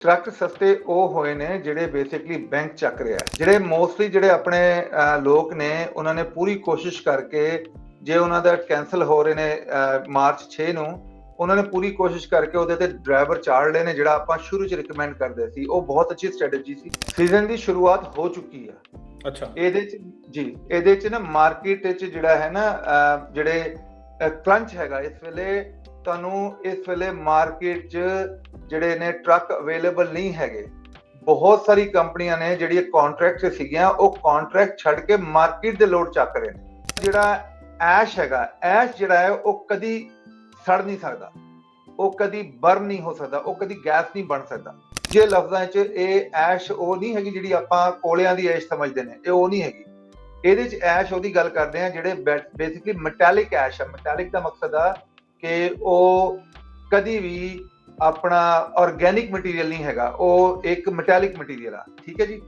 Truck ਸਸਤੇ ਉਹ ਹੋਏ ਨੇ ਜਿਹੜੇ ਬੇਸਿਕਲੀ ਬੈਂਕ ਚੱਕ ਰਿਹਾ। ਜਿਹੜੇ ਮੋਸਟਲੀ ਜਿਹੜੇ ਆਪਣੇ ਲੋਕ ਨੇ ਉਹਨਾਂ ਨੇ ਪੂਰੀ ਕੋਸ਼ਿਸ਼ ਕਰਕੇ, ਜੇ ਉਹਨਾਂ ਦਾ ਕੈਂਸਲ ਹੋ ਰਹੇ ਨੇ ਮਾਰਚ 6 ਨੂੰ, ਉਹਨਾਂ ਨੇ ਪੂਰੀ ਕੋਸ਼ਿਸ਼ ਕਰਕੇ ਉਹਦੇ ਤੇ ਡਰਾਈਵਰ ਚਾੜ ਲਏ ਨੇ, ਜਿਹੜਾ ਆਪਾਂ ਸ਼ੁਰੂ 'ਚ ਰਿਕਮੈਂਡ ਕਰਦੇ ਸੀ। ਉਹ ਬਹੁਤ ਅੱਛੀ ਸਟ੍ਰੈਟਜੀ ਸੀ। ਸੀਜ਼ਨ ਦੀ ਸ਼ੁਰੂਆਤ ਹੋ ਚੁੱਕੀ ਆ। ਅੱਛਾ, ਇਹਦੇ 'ਚ ਨਾ ਮਾਰਕੀਟ 'ਚ ਜਿਹੜਾ ਹੈ ਨਾ ਜਿਹੜੇ ਕ੍ਰੰਚ ਹੈਗਾ ਇਸ ਵੇਲੇ, ਤੁਹਾਨੂੰ ਇਸ ਵੇਲੇ ਮਾਰਕੀਟ 'ਚ ਜਿਹੜੇ ਨੇ ਟਰੱਕ ਅਵੇਲੇਬਲ ਨਹੀਂ ਹੈਗੇ। ਬਹੁਤ ਸਾਰੀ ਕੰਪਨੀਆਂ ਨੇ ਜਿਹੜੀਆਂ ਕੰਟਰੈਕਟ ਸੀਗੀਆਂ, ਉਹ ਕੰਟਰੈਕਟ ਛੱਡ ਕੇ ਮਾਰਕੀਟ ਦੇ ਲੋਡ ਚੱਕ ਰਹੇ ਨੇ। ਜਿਹੜਾ ਐਸ਼ ਹੈਗਾ, ਐਸ਼ ਜਿਹੜਾ ਹੈ ਉਹ ਕਦੀ ਸੜ ਨਹੀਂ ਸਕਦਾ, ਉਹ ਕਦੀ ਬਰਨ ਨਹੀਂ ਹੋ ਸਕਦਾ, ਉਹ ਕਦੀ ਗੈਸ ਨਹੀਂ ਬਣ ਸਕਦਾ। ਜੇ ਲਫ਼ਜ਼ਾਂ 'ਚ ਇਹ ਐਸ਼ ਉਹ ਨਹੀਂ ਹੈਗੀ ਜਿਹੜੀ ਆਪਾਂ ਕੋਲਿਆਂ ਦੀ ਐਸ਼ ਸਮਝਦੇ ਨੇ, ਇਹ ਉਹ ਨਹੀਂ ਹੈਗੀ। ਇਹਦੇ 'ਚ ਐਸ਼ ਉਹਦੀ ਗੱਲ ਕਰਦੇ ਆ ਜਿਹੜੇ ਬੇਸਿਕਲੀ ਮੈਟੈਲਿਕ ਐਸ਼ ਆ। ਮੈਟੈਲਿਕ ਦਾ ਮਕਸਦ ਆ ਕਿ ਉਹ ਕਦੀ ਵੀ ਆਪਣਾ ਆਰਗੈਨਿਕ ਮਟੀਰੀਅਲ ਨਹੀਂ ਹੈਗਾ, ਉਹ ਇੱਕ ਮੈਟੈਲਿਕ ਮਟੀਰੀਅਲ ਆ। ਠੀਕ ਹੈ ਜੀ।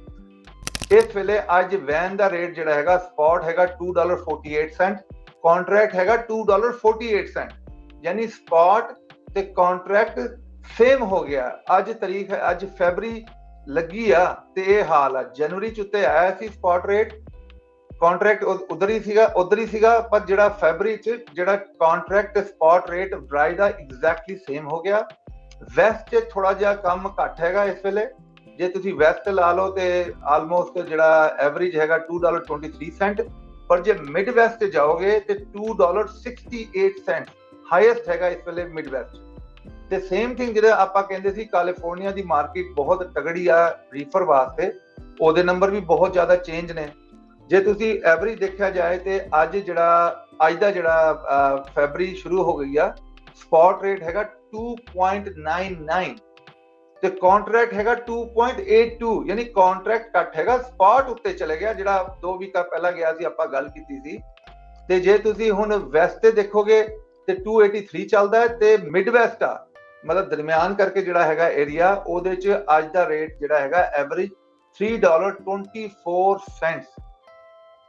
ਇਸ ਵੇਲੇ ਅੱਜ ਵੈਨ ਦਾ ਰੇਟ ਜਿਹੜਾ ਹੈਗਾ, ਸਪੌਟ ਹੈਗਾ $2.48, ਕੰਟਰੈਕਟ ਹੈਗਾ $2.48। ਯਾਨੀ ਸਪੌਟ ਤੇ ਕੰਟਰੈਕਟ ਸੇਮ ਹੋ ਗਿਆ। ਅੱਜ ਤਰੀਕ ਹੈ, ਅੱਜ ਫੈਬਰੀ ਲੱਗੀ ਆ ਤੇ ਇਹ ਹਾਲ ਆ। ਜਨਵਰੀ 'ਚ ਉੱਤੇ ਆਇਆ ਸੀ ਸਪੌਟ ਰੇਟ, ਕੰਟਰੈਕਟ ਉਧਰ ਹੀ ਸੀਗਾ, ਪਰ ਜਿਹੜਾ ਫੈਬਰੀ 'ਚ ਜਿਹੜਾ ਕੰਟਰੈਕਟ ਤੇ ਸਪੌਟ ਰੇਟ ਡਰਾਈ ਦਾ ਐਗਜ਼ੈਕਟਲੀ ਸੇਮ ਹੋ ਗਿਆ। ਵੈਸਟ 'ਚ ਥੋੜਾ ਜਿਹਾ ਕੰਮ ਘੱਟ ਹੈਗਾ ਇਸ ਵੇਲੇ। ਜੇ ਤੁਸੀਂ ਵੈਸਟ ਲਾ ਲਓ ਤੇ ਆਲਮੋਸਟ ਜਿਹੜਾ ਐਵਰੇਜ ਹੈਗਾ $2.23, ਪਰ ਜੇ ਮਿਡ ਵੈਸਟ ਜਾਓਗੇ ਤੇ $2.68 ਹਾਈਐਸਟ ਹੈਗਾ ਇਸ ਵੇਲੇ ਮਿਡ ਵੈਸਟ। ਤੇ ਸੇਮ ਥਿੰਗ ਜਿਹੜਾ ਆਪਾਂ ਕਹਿੰਦੇ ਸੀ ਕੈਲੀਫੋਰਨੀਆ ਦੀ ਮਾਰਕੀਟ ਬਹੁਤ ਤਗੜੀ ਆ ਰੀਫਰ ਵਾਸਤੇ, ਉਹਦੇ ਨੰਬਰ ਵੀ ਬਹੁਤ ਜ਼ਿਆਦਾ ਚੇਂਜ ਨੇ। ਜੇ ਤੁਸੀਂ ਐਵਰੇਜ ਦੇਖਿਆ ਜਾਏ ਤੇ ਅੱਜ ਦਾ ਜਿਹੜਾ ਫੈਬਰੀ ਸ਼ੁਰੂ ਹੋ ਗਈ ਆ, ਸਪੌਟ ਰੇਟ ਹੈਗਾ 2.99 ਤੇ ਕੰਟਰੈਕਟ ਹੈਗਾ 2.82। ਯਾਨੀ ਕੰਟਰੈਕਟ ਘੱਟ ਹੈਗਾ, ਸਪੌਟ ਉੱਤੇ ਚਲੇ ਗਿਆ, ਜਿਹੜਾ 2 ਵੀਕਾਂ ਪਹਿਲਾਂ ਗਿਆ ਸੀ, ਆਪਾਂ ਗੱਲ ਕੀਤੀ ਸੀ। ਤੇ ਜੇ ਤੁਸੀਂ ਹੁਣ ਵੈਸਟ ਤੇ ਦੇਖੋਗੇ ਤੇ 283 ਚੱਲਦਾ ਹੈ, ਤੇ ਮਿਡ ਵੈਸਟ ਆ ਮਤਲਬ ਦਰਮਿਆਨ ਕਰਕੇ ਜਿਹੜਾ ਹੈਗਾ ਏਰੀਆ, ਉਹਦੇ 'ਚ ਅੱਜ ਦਾ ਰੇਟ ਜਿਹੜਾ ਹੈਗਾ ਐਵਰੇਜ $3.24।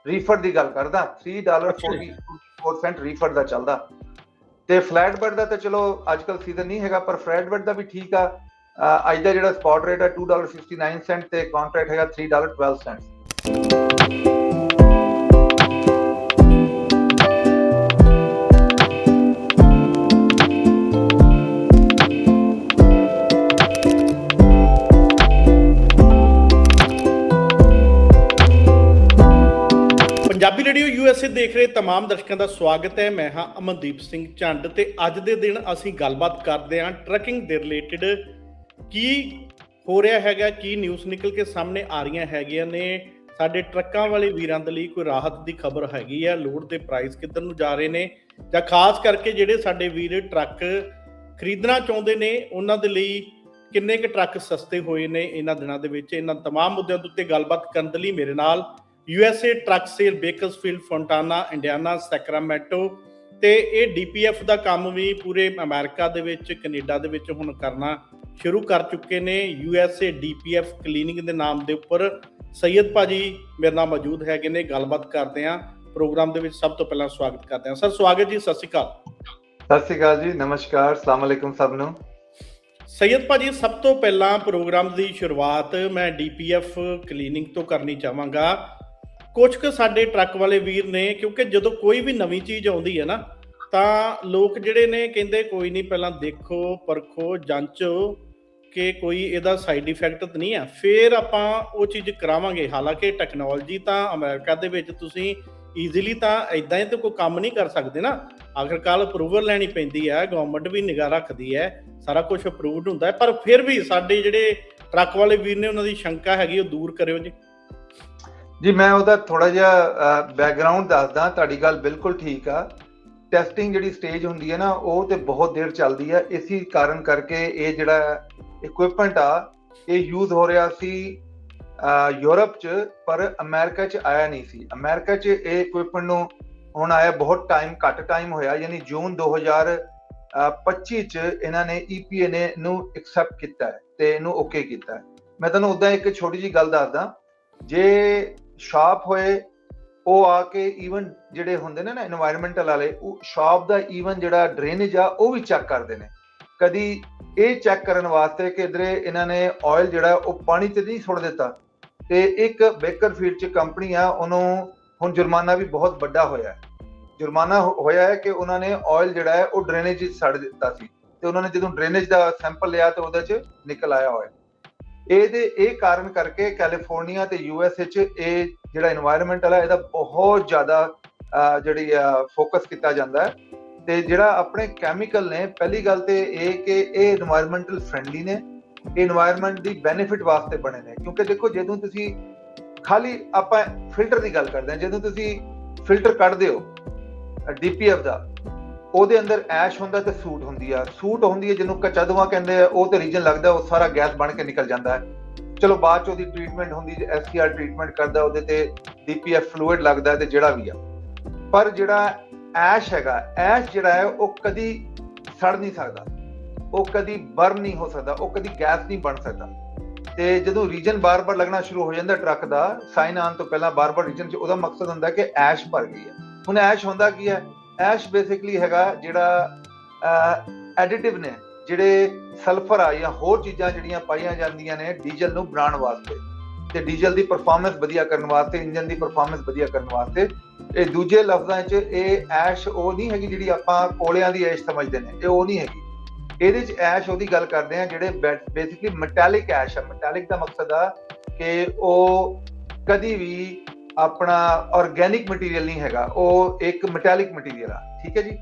ਰੀਫਰ ਦੀ ਗੱਲ ਕਰਦਾ, $3.44 ਰੀਫਰ ਦਾ ਚੱਲਦਾ। ਤੇ ਫਲੈਟ ਬਰਡ ਦਾ ਤਾਂ ਚਲੋ ਅੱਜ ਕੱਲ ਸੀਜ਼ਨ ਨਹੀਂ ਹੈਗਾ, ਪਰ ਫਲੈਟ ਬਰਡ ਦਾ ਵੀ ਠੀਕ ਆ। ਅੱਜ ਦਾ ਜਿਹੜਾ ਸਪੌਟ ਰੇਟ ਹੈ $2.69 ਤੇ ਕੰਟਰੈਕਟ ਹੈਗਾ $3.12। ਪੰਜਾਬੀ ਰੇਡੀਓ USA ਦੇਖ ਰਹੇ तमाम ਦਰਸ਼ਕਾਂ ਦਾ ਸਵਾਗਤ ਹੈ। ਮੈਂ ਹਾਂ ਅਮਨਦੀਪ ਸਿੰਘ ਝੰਡ ਤੇ ਅੱਜ ਦੇ ਦਿਨ ਅਸੀਂ ਗੱਲਬਾਤ ਕਰਦੇ ਹਾਂ ਟਰੱਕਿੰਗ ਦੇ ਰਿਲੇਟਡ। ਕੀ ਹੋ ਰਿਹਾ ਹੈਗਾ, ਕੀ ਨਿਊਜ਼ ਨਿਕਲ ਕੇ ਸਾਹਮਣੇ ਆ ਰਹੀਆਂ ਹੈਗੀਆਂ ਨੇ। ਸਾਡੇ ਟਰੱਕਾਂ ਵਾਲੇ ਵੀਰਾਂ ਦੇ ਲਈ ਕੋਈ ਰਾਹਤ ਦੀ ਖਬਰ ਹੈਗੀ ਹੈ? ਲੋਡ ਦੇ ਪ੍ਰਾਈਸ ਕਿੱਧਰ ਨੂੰ ਜਾ ਰਹੇ ਨੇ, ਜਾਂ ਖਾਸ ਕਰਕੇ ਜਿਹੜੇ ਸਾਡੇ ਵੀਰ ਟਰੱਕ ਖਰੀਦਣਾ ਚਾਹੁੰਦੇ ਨੇ ਉਹਨਾਂ ਦੇ ਲਈ ਕਿੰਨੇ ਕੁ ਟਰੱਕ ਸਸਤੇ ਹੋਏ ਨੇ ਇਹਨਾਂ ਦਿਨਾਂ ਦੇ ਵਿੱਚ। ਇਹਨਾਂ तमाम ਮੁੱਦਿਆਂ ਦੇ ਉੱਤੇ ਗੱਲਬਾਤ ਕਰਨ ਦੇ ਲਈ ਮੇਰੇ ਨਾਲ USA truck sale Bakersfield, Fontana, Indiana, Sacramento ਤੇ ਇਹ DPF ਦਾ ਕੰਮ ਵੀ ਪੂਰੇ ਅਮਰੀਕਾ ਦੇ ਵਿੱਚ, ਕੈਨੇਡਾ ਦੇ ਵਿੱਚ ਹੁਣ ਕਰਨਾ ਸ਼ੁਰੂ ਕਰ ਚੁੱਕੇ ਨੇ। USA DPF ਕਲੀਨਿੰਗ ਦੇ ਨਾਮ ਦੇ ਉੱਪਰ ਸੈਯਦ ਭਾਜੀ ਮੇਰੇ ਨਾਲ ਮੌਜੂਦ ਹੈਗੇ ਨੇ। ਗੱਲਬਾਤ ਕਰਦੇ ਹਾਂ ਪ੍ਰੋਗਰਾਮ ਦੇ ਵਿੱਚ। ਸਭ ਤੋਂ ਪਹਿਲਾਂ ਸਵਾਗਤ ਕਰਦੇ ਹਾਂ ਸਰ। ਸਵਾਗਤ ਜੀ, ਸਤਿ ਸ਼੍ਰੀ ਅਕਾਲ। ਸਤਿ ਸ਼੍ਰੀ ਅਕਾਲ ਜੀ, ਨਮਸਕਾਰ, ਸਲਾਮ ਅਲੈਕੁਮ ਸਭ ਨੂੰ। ਸੈਯਦ ਭਾਜੀ, ਸਭ ਤੋਂ ਪਹਿਲਾਂ ਪ੍ਰੋਗਰਾਮ ਦੀ ਸ਼ੁਰੂਆਤ ਮੈਂ DPF ਕਲੀਨਿੰਗ ਤੋਂ ਕਰਨੀ ਚਾਹਾਂਗਾ। ਕੁਝ ਕੁ ਸਾਡੇ ਟਰੱਕ ਵਾਲੇ ਵੀਰ ਨੇ, ਕਿਉਂਕਿ ਜਦੋਂ ਕੋਈ ਵੀ ਨਵੀਂ ਚੀਜ਼ ਆਉਂਦੀ ਹੈ ਨਾ, ਤਾਂ ਲੋਕ ਜਿਹੜੇ ਨੇ ਕਹਿੰਦੇ ਕੋਈ ਨਹੀਂ, ਪਹਿਲਾਂ ਦੇਖੋ, ਪਰਖੋ, ਜਾਂਚੋ ਕਿ ਕੋਈ ਇਹਦਾ ਸਾਈਡ ਇਫੈਕਟ ਤਾਂ ਨਹੀਂ ਆ, ਫਿਰ ਆਪਾਂ ਉਹ ਚੀਜ਼ ਕਰਾਵਾਂਗੇ। ਹਾਲਾਂਕਿ ਟੈਕਨੋਲੋਜੀ ਤਾਂ ਅਮਰੀਕਾ ਦੇ ਵਿੱਚ ਤੁਸੀਂ ਈਜ਼ੀਲੀ ਤਾਂ ਇੱਦਾਂ ਹੀ ਤਾਂ ਕੋਈ ਕੰਮ ਨਹੀਂ ਕਰ ਸਕਦੇ ਨਾ। ਆਖਰਕਾਰ ਅਪਰੂਵਲ ਲੈਣੀ ਪੈਂਦੀ ਹੈ, ਗਵਰਨਮੈਂਟ ਵੀ ਨਿਗਾਹ ਰੱਖਦੀ ਹੈ, ਸਾਰਾ ਕੁਝ ਅਪਰੂਵਡ ਹੁੰਦਾ ਹੈ। ਪਰ ਫਿਰ ਵੀ ਸਾਡੇ ਜਿਹੜੇ ਟਰੱਕ ਵਾਲੇ ਵੀਰ ਨੇ ਉਹਨਾਂ ਦੀ ਸ਼ੰਕਾ ਹੈਗੀ, ਉਹ ਦੂਰ ਕਰਿਓ ਜੀ। ਜੀ ਮੈਂ ਉਹਦਾ ਥੋੜਾ ਜਿਹਾ ਬੈਕਗਰਾਉਂਡ ਦੱਸਦਾ। ਤੁਹਾਡੀ ਗੱਲ ਬਿਲਕੁਲ ਠੀਕ ਆ। ਟੈਸਟਿੰਗ ਜਿਹੜੀ ਸਟੇਜ ਹੁੰਦੀ ਹੈ ਨਾ, ਉਹ ਤੇ ਬਹੁਤ ਦੇਰ ਚੱਲਦੀ ਹੈ। ਇਸੇ ਕਾਰਨ ਕਰਕੇ ਇਹ ਜਿਹੜਾ ਇਕੁਇਪਮੈਂਟ ਆ, ਇਹ ਯੂਜ਼ ਹੋ ਰਿਹਾ ਸੀ ਯੂਰਪ 'ਚ, ਪਰ ਅਮਰੀਕਾ 'ਚ ਆਇਆ ਨਹੀਂ ਸੀ। ਅਮਰੀਕਾ 'ਚ ਇਹ ਇਕੁਇਪਮੈਂਟ ਨੂੰ ਹੁਣ ਆਇਆ ਬਹੁਤ ਘੱਟ ਟਾਈਮ ਹੋਇਆ, ਯਾਨੀ ਜੂਨ 2025 'ਚ ਇਹਨਾਂ ਨੇ EPA ਨੇ ਇਹਨੂੰ ਐਕਸੈਪਟ ਕੀਤਾ ਹੈ ਤੇ ਇਹਨੂੰ ਓਕੇ ਕੀਤਾ ਹੈ। ਮੈਂ ਤੁਹਾਨੂੰ ਉੱਦਾਂ ਇੱਕ ਛੋਟੀ ਜਿਹੀ ਗੱਲ ਦੱਸਦਾ। ਜੇ ਸ਼ਾਪ ਹੋਏ, ਉਹ ਆ ਕੇ ਈਵਨ ਜਿਹੜੇ ਹੁੰਦੇ ਨੇ ਨਾ এনवायरमेंटल ਵਾਲੇ, ਉਹ ਸ਼ਾਪ ਦਾ ਈਵਨ ਜਿਹੜਾ ਡਰੇਨੇਜ ਆ ਉਹ ਵੀ ਚੈੱਕ ਕਰਦੇ ਨੇ। ਕਦੀ ਇਹ ਚੈੱਕ ਕਰਨ ਵਾਸਤੇ ਕਿ ਇਧਰੇ ਇਹਨਾਂ ਨੇ ਆਇਲ ਜਿਹੜਾ ਉਹ ਪਾਣੀ ਤੇ ਨਹੀਂ ਸੁੱਟ ਦਿੱਤਾ। ਤੇ ਇੱਕ ਬੇਕਰਫੀਲਡ ਚ ਕੰਪਨੀ ਆ, ਉਹਨੂੰ ਹੁਣ ਜੁਰਮਾਨਾ ਵੀ ਬਹੁਤ ਵੱਡਾ ਹੋਇਆ। ਜੁਰਮਾਨਾ ਹੋਇਆ ਹੈ ਕਿ ਉਹਨਾਂ ਨੇ ਆਇਲ ਜਿਹੜਾ ਹੈ ਉਹ ਡਰੇਨੇਜ ਵਿੱਚ ਛੱਡ ਦਿੱਤਾ ਸੀ, ਤੇ ਉਹਨਾਂ ਨੇ ਜਦੋਂ ਡਰੇਨੇਜ ਦਾ ਸੈਂਪਲ ਲਿਆ ਤੇ ਉਹਦੇ ਚ ਨਿਕਲ ਆਇਆ ਆਇਲ। ਇਹ ਕਾਰਨ ਕਰਕੇ ਕੈਲੀਫੋਰਨੀਆ ਤੇ US ਵਿੱਚ ਇਹ ਜਿਹੜਾ এনवायरमेंटल ਹੈ ਇਹਦਾ ਬਹੁਤ ਜ਼ਿਆਦਾ ਜਿਹੜੀ ਫੋਕਸ ਕੀਤਾ ਜਾਂਦਾ ਹੈ। ਤੇ ਜਿਹੜਾ ਆਪਣੇ ਕੈਮੀਕਲ ਨੇ, ਪਹਿਲੀ ਗੱਲ ਤੇ ਇਹ ਕਿ ਇਹ এনवायरमेंटल ਫ੍ਰੈਂਡਲੀ ਨੇ, ਇਹ এনवायरमेंट ਦੀ ਬੈਨੀਫਿਟ ਵਾਸਤੇ ਬਣੇ ਨੇ। ਕਿਉਂਕਿ ਦੇਖੋ, ਜਦੋਂ ਤੁਸੀਂ ਖਾਲੀ ਆਪਾਂ ਫਿਲਟਰ ਦੀ ਗੱਲ ਕਰਦੇ ਹਾਂ, ਜਦੋਂ ਤੁਸੀਂ ਫਿਲਟਰ ਕੱਢਦੇ ਹੋ DPF ਦਾ, ਉਹਦੇ ਅੰਦਰ ਐਸ਼ ਹੁੰਦਾ ਤੇ ਸੂਟ ਹੁੰਦੀ ਆ। ਸੂਟ ਹੁੰਦੀ ਹੈ ਜਿਹਨੂੰ ਕੱਚਾ ਧੂੰਆਂ ਕਹਿੰਦੇ ਆ, ਉਹ ਤੇ ਰੀਜਨ ਲੱਗਦਾ, ਉਹ ਸਾਰਾ ਗੈਸ ਬਣ ਕੇ ਨਿਕਲ ਜਾਂਦਾ ਹੈ। ਚਲੋ ਬਾਅਦ ਚ ਉਹਦੀ ਟ੍ਰੀਟਮੈਂਟ ਹੁੰਦੀ, SCR ਟ੍ਰੀਟਮੈਂਟ ਕਰਦਾ, ਉਹਦੇ ਤੇ DPF ਫਲੂਇਡ ਲੱਗਦਾ ਤੇ ਜਿਹੜਾ ਵੀ ਆ। ਪਰ ਜਿਹੜਾ ਐਸ਼ ਹੈਗਾ, ਐਸ਼ ਜਿਹੜਾ ਹੈ ਉਹ ਕਦੀ ਸੜ ਨਹੀਂ ਸਕਦਾ, ਉਹ ਕਦੀ ਬਰਨ ਨਹੀਂ ਹੋ ਸਕਦਾ, ਉਹ ਕਦੀ ਗੈਸ ਨਹੀਂ ਬਣ ਸਕਦਾ। ਤੇ ਜਦੋਂ ਰੀਜਨ ਬਾਰ-ਬਾਰ ਲੱਗਣਾ ਸ਼ੁਰੂ ਹੋ ਜਾਂਦਾ ਟਰੱਕ ਦਾ, ਸਾਈਨ ਆਉਣ ਤੋਂ ਪਹਿਲਾਂ ਬਾਰ-ਬਾਰ ਰੀਜਨ 'ਚ, ਉਹਦਾ ਮਕਸਦ ਹੁੰਦਾ ਕਿ ਐਸ਼ ਭਰ ਗਈ ਹੈ। ਹੁਣ ਐਸ਼ ਹੁੰਦਾ ਕੀ ਹੈ? ਐਸ਼ ਬੇਸਿਕਲੀ ਹੈਗਾ ਜਿਹੜਾ ਐਡੀਟਿਵ ਨੇ, ਜਿਹੜੇ ਸਲਫਰ ਆ ਜਾਂ ਹੋਰ ਚੀਜ਼ਾਂ ਜਿਹੜੀਆਂ ਪਾਈਆਂ ਜਾਂਦੀਆਂ ਨੇ ਡੀਜ਼ਲ ਨੂੰ ਬਣਾਉਣ ਵਾਸਤੇ, ਤੇ ਡੀਜ਼ਲ ਦੀ ਪਰਫਾਰਮੈਂਸ ਵਧੀਆ ਕਰਨ ਵਾਸਤੇ, ਇੰਜਨ ਦੀ ਪਰਫਾਰਮੈਂਸ ਵਧੀਆ ਕਰਨ ਵਾਸਤੇ। ਇਹ ਦੂਜੇ ਲਫ਼ਜ਼ਾਂ 'ਚ ਇਹ ਐਸ਼ ਉਹ ਨਹੀਂ ਹੈਗੀ ਜਿਹੜੀ ਆਪਾਂ ਕੋਲਿਆਂ ਦੀ ਐਸ਼ ਸਮਝਦੇ ਨੇ, ਇਹ ਉਹ ਨਹੀਂ ਹੈਗੀ। ਇਹਦੇ 'ਚ ਐਸ਼ ਉਹਦੀ ਗੱਲ ਕਰਦੇ ਆ ਜਿਹੜੇ ਬੇਸਿਕਲੀ ਮੈਟੈਲਿਕ ਐਸ਼ ਆ। ਮੈਟੈਲਿਕ ਦਾ ਮਕਸਦ ਆ ਕਿ ਉਹ ਕਦੀ ਵੀ ਆਪਣਾ ਆਰਗੈਨਿਕ ਮਟੀਰੀਅਲ ਨਹੀਂ ਹੈਗਾ, ਉਹ ਇੱਕ ਮੈਟੈਲਿਕ ਮਟੀਰੀਅਲ ਆ। ਠੀਕ ਹੈ ਜੀ।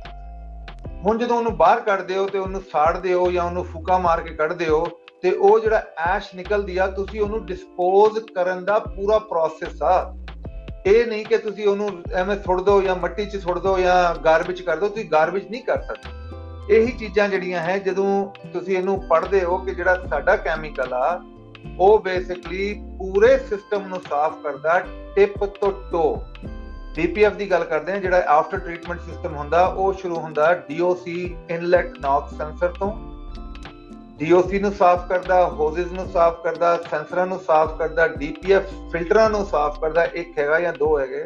ਹੁਣ ਜਦੋਂ ਉਹਨੂੰ ਬਾਹਰ ਕੱਢਦੇ ਹੋ ਤੇ ਉਹਨੂੰ ਸਾੜਦੇ ਹੋ ਜਾਂ ਉਹਨੂੰ ਫੂਕਾ ਮਾਰ ਕੇ ਕੱਢਦੇ ਹੋ, ਤੇ ਉਹ ਜਿਹੜਾ ਐਸ਼ ਨਿਕਲਦੀ ਆ, ਤੁਸੀਂ ਉਹਨੂੰ ਡਿਸਪੋਜ਼ ਕਰਨ ਦਾ ਪੂਰਾ ਪ੍ਰੋਸੈਸ ਆ। ਇਹ ਨਹੀਂ ਕਿ ਤੁਸੀਂ ਉਹਨੂੰ ਐਵੇਂ ਸੁੱਟ ਦਿਓ ਜਾਂ ਮਿੱਟੀ 'ਚ ਸੁੱਟ ਦਿਓ ਜਾਂ ਗਾਰਬੇਜ ਕਰ ਦਿਓ, ਤੁਸੀਂ ਗਾਰਬੇਜ ਨਹੀਂ ਕਰ ਸਕਦੇ। ਇਹੀ ਚੀਜ਼ਾਂ ਜਿਹੜੀਆਂ ਹੈ, ਜਦੋਂ ਤੁਸੀਂ ਇਹਨੂੰ ਪੜ੍ਹਦੇ ਹੋ ਕਿ ਜਿਹੜਾ ਸਾਡਾ ਕੈਮੀਕਲ ਆ ਉਹ ਬੇਸਿਕਲੀ ਪੂਰੇ ਸਿਸਟਮ ਨੂੰ ਸਾਫ਼ ਕਰਦਾ ਟਿਪ ਤੋਂ ਟੋ। DPF ਦੀ ਗੱਲ ਕਰਦੇ ਆ, ਜਿਹੜਾ ਆਫਟਰ ਟ੍ਰੀਟਮੈਂਟ ਸਿਸਟਮ ਹੁੰਦਾ, ਉਹ ਸ਼ੁਰੂ ਹੁੰਦਾ DOC ਇਨਲੈਟ ਨੌਕਸ ਸੈਂਸਰ ਤੋਂ। DOC ਨੂੰ ਸਾਫ਼ ਕਰਦਾ, ਹੋਜ਼ਸ ਨੂੰ ਸਾਫ਼ ਕਰਦਾ, ਸੈਂਸਰਾਂ ਨੂੰ ਸਾਫ਼ ਕਰਦਾ, DPF ਫਿਲਟਰਾਂ ਨੂੰ ਸਾਫ਼ ਕਰਦਾ, ਇੱਕ ਹੈਗਾ ਜਾਂ ਦੋ ਹੈਗੇ।